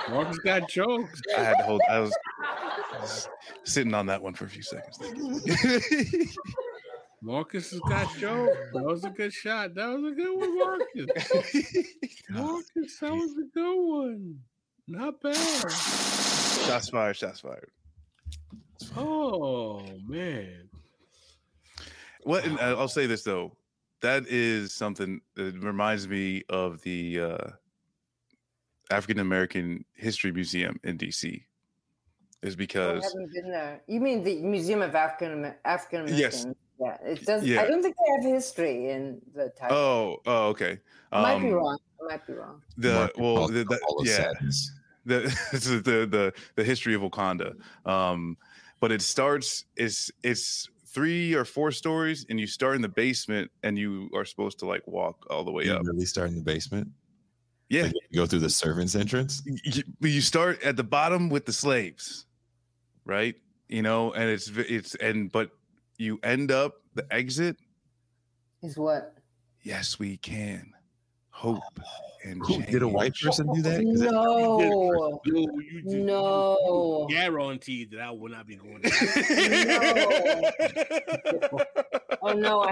Marcus got jokes. I was sitting on that one for a few seconds. Marcus has got jokes. That was a good shot. That was a good one, Marcus. Marcus, that was a good one. Not bad. Shots fired. Oh man. What? And I'll say this though. That is something that reminds me of the African American History Museum in DC. Is because I haven't been there. You mean the Museum of African Americans? Yes. Yeah, it does. Yeah. I don't think they have history in the title. Oh, okay. I might be wrong. The history of Wakanda. But it starts. It's 3 or 4 stories, and you start in the basement, and you are supposed to like walk all the way up. Really start in the basement? Yeah, like you go through the servants' entrance. You start at the bottom with the slaves, right? You know, and but you end up the exit is what? Yes, we can hope and Who, did a white person do that? No, no. Guaranteed that I will not be going. Oh no!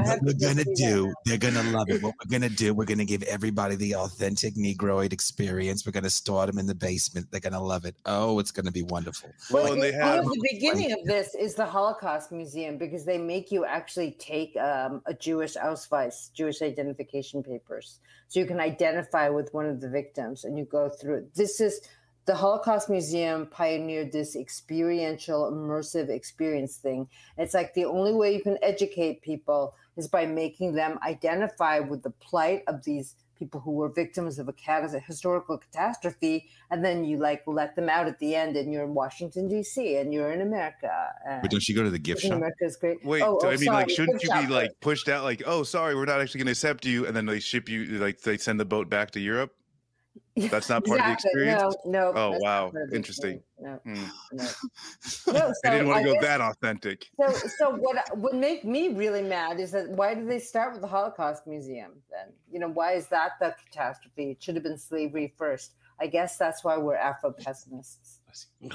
They're gonna love it. What we're gonna do, we're gonna give everybody the authentic Negroid experience. We're gonna store them in the basement. They're gonna love it. Oh, it's gonna be wonderful. Well, the beginning of this is the Holocaust Museum because they make you actually take a Jewish Ausweis, Jewish identification papers, so you can identify with one of the victims, and you go through. This is the Holocaust Museum pioneered this experiential, immersive experience thing. It's like the only way you can educate people is by making them identify with the plight of these people who were victims of a historical catastrophe, and then you like let them out at the end, and you're in Washington D.C. and you're in America. But don't you go to the gift shop? America's great. Wait, oh, I mean, like, sorry, shouldn't gift you be shop. like pushed out? Like, oh, sorry, we're not actually going to accept you, and then they ship you, like, they send the boat back to Europe. That's not part of the experience. No. Oh, wow, interesting. No. Hmm. No, I didn't want to go that authentic. So what would make me really mad is that why did they start with the Holocaust Museum then? You know, why is that the catastrophe? It should have been slavery first. I guess that's why we're Afro-pessimists.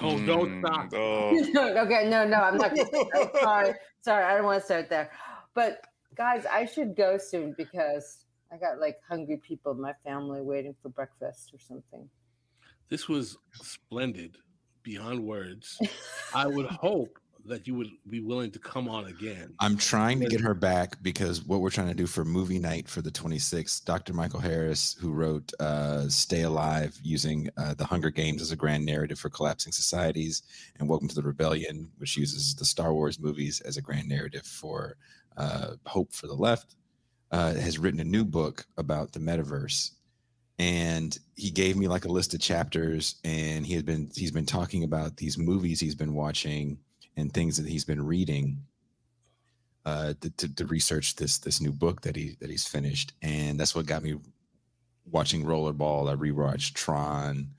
Oh, don't stop. Oh. Okay, no, I'm not going to. Sorry, I don't want to start there. But guys, I should go soon because I got like hungry people in my family waiting for breakfast or something. This was splendid, beyond words. I would hope that you would be willing to come on again. I'm trying to get her back because what we're trying to do for movie night for the 26th, Dr. Michael Harris, who wrote Stay Alive, using the Hunger Games as a grand narrative for collapsing societies, and Welcome to the Rebellion, which uses the Star Wars movies as a grand narrative for hope for the left, has written a new book about the metaverse. And he gave me like a list of chapters, and he's been talking about these movies he's been watching and things that he's been reading to research this new book that he's finished. And that's what got me watching Rollerball. I rewatched Tron,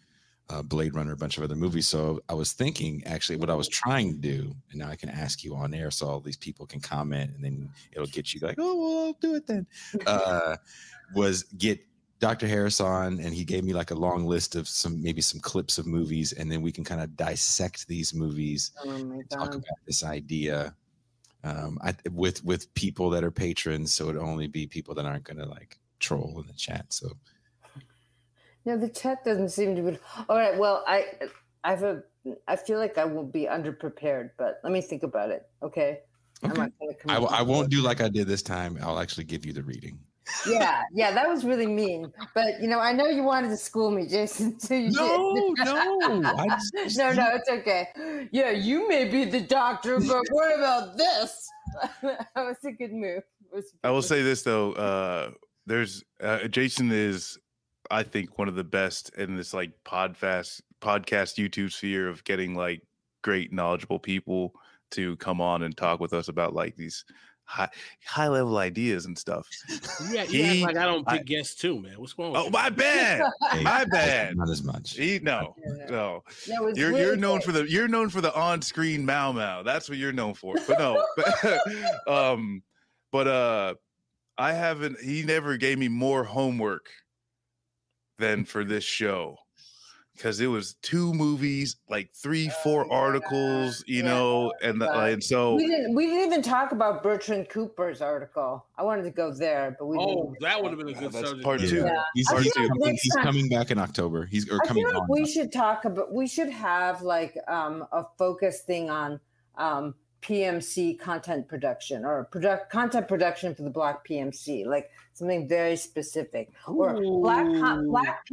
Blade Runner, a bunch of other movies. So I was thinking, actually, what I was trying to do, and now I can ask you on air so all these people can comment, and then it'll get you like, oh, well, I'll do it then, was get Dr. Harris on, and he gave me like a long list of maybe some clips of movies, and then we can kind of dissect these movies and talk about this idea with people that are patrons, so it'd only be people that aren't going to like troll in the chat. So no, the chat doesn't seem to be all right. Well, I feel like I will be underprepared, but let me think about it. Okay. Okay. I won't do like I did this time. I'll actually give you the reading. Yeah, that was really mean. But I know you wanted to school me, Jason. So you no, no, it's okay. Yeah, you may be the doctor, but what about this? That was a good move. I will say this though, there's Jason is, I think, one of the best in this like podcast YouTube sphere of getting like great knowledgeable people to come on and talk with us about like these high level ideas and stuff. Yeah, like I don't pick guests too, man. What's going on? Oh, my bad. My bad. Not as much. No. You're known for the on-screen Mau. That's what you're known for. But no. but I haven't. He never gave me more homework than for this show. Because it was 2 movies, like 3-4 articles, and so we didn't even talk about Bertrand Cooper's article. I wanted to go there, but we didn't. That would have been a good subject. Part 2. Yeah. He's coming back in October. I feel like we should have like a focus thing on PMC content production or content production for the Black PMC, like something very specific. Or Black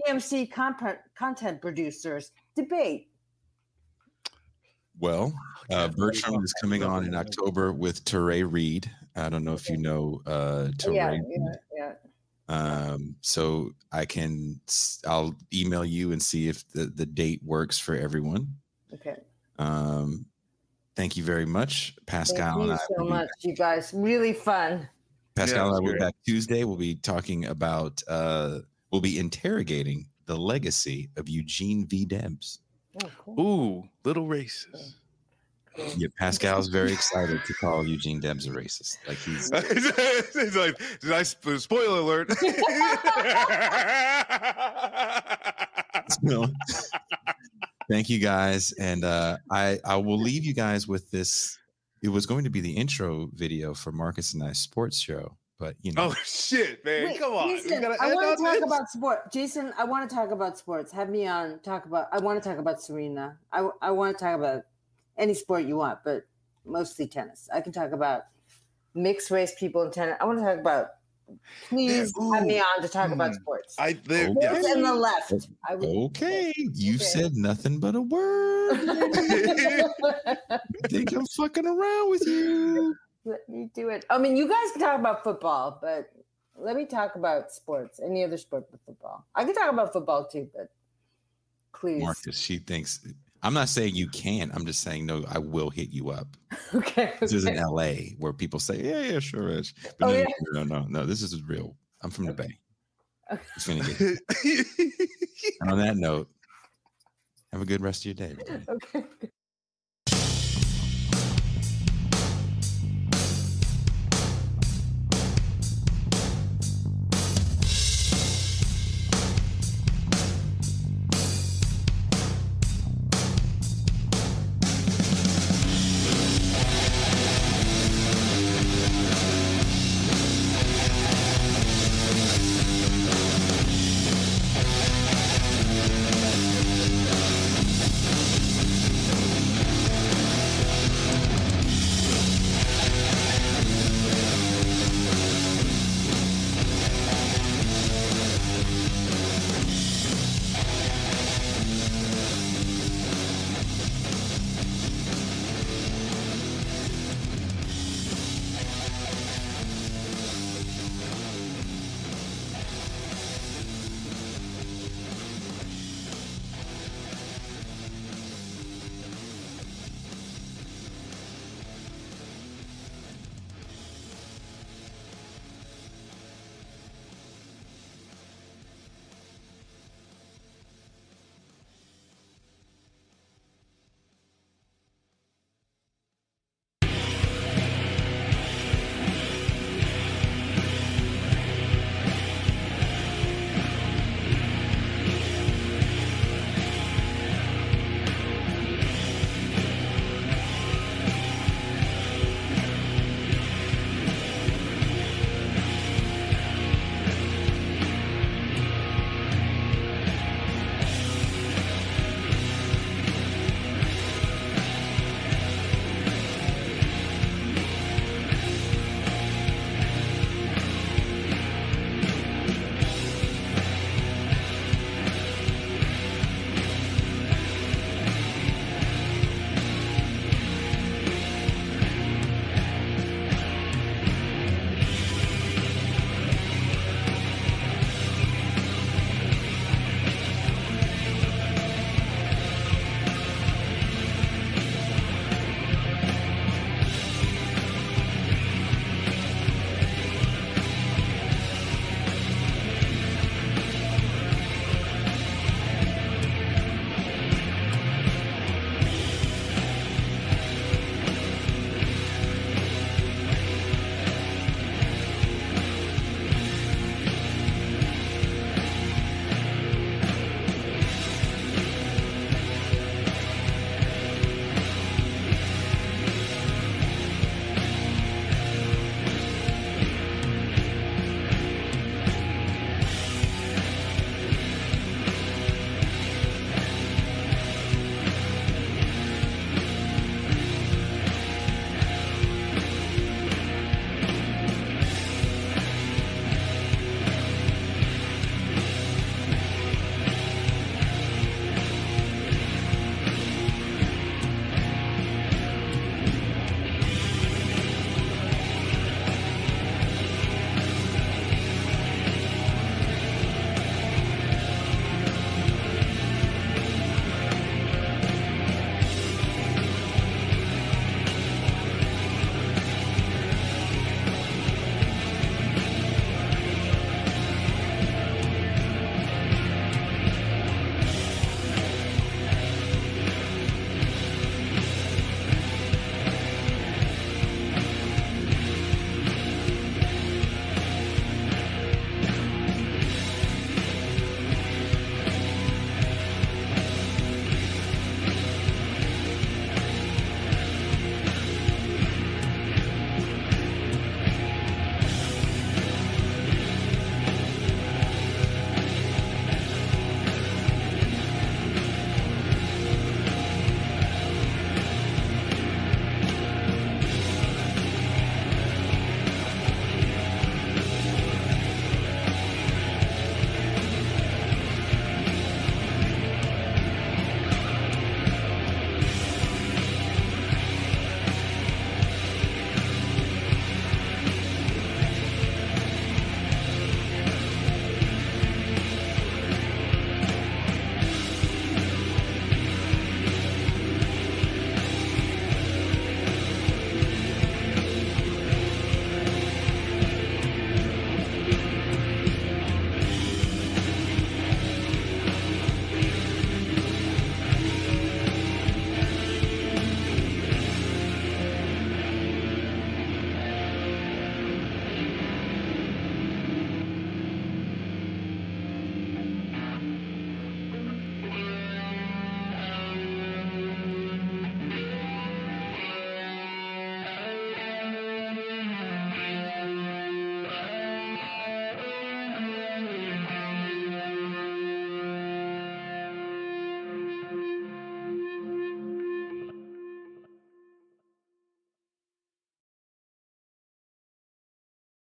PMC content producers debate. Well, Bertram is coming on in October with Teray Reed. I don't know if you know Teray. Yeah. So I'll email you and see if the date works for everyone. Okay. Thank you very much, Pascal. Thank you so much, you guys. Really fun. Pascal and I will be back Tuesday. We'll be talking about, we'll be interrogating the legacy of Eugene V. Debs. Oh, cool. Ooh, little racist. Yeah, Pascal's very excited to call Eugene Debs a racist. Like he's like, spoiler alert. No. Thank you guys, and I will leave you guys with this. It was going to be the intro video for Marcus and I's sports show, but Oh shit, man! Wait, come on. Jason, I want to talk about sport. Jason, I want to talk about sports. Have me on. I want to talk about Serena. I want to talk about any sport you want, but mostly tennis. I can talk about mixed race people in tennis. I want to talk about. Please have me on to talk about sports. And the left. Okay, you've said nothing but a word. I think I'm fucking around with you. Let me do it. I mean, you guys can talk about football, but let me talk about sports. Any other sport but football? I can talk about football too, but please. Marcus, she thinks. I'm not saying you can. I'm just saying no. I will hit you up. Okay. This is in LA where people say, yeah, sure, Rich. But no. This is real. I'm from the Bay. Okay. It's gonna get. And on that note, have a good rest of your day. Everybody. Okay.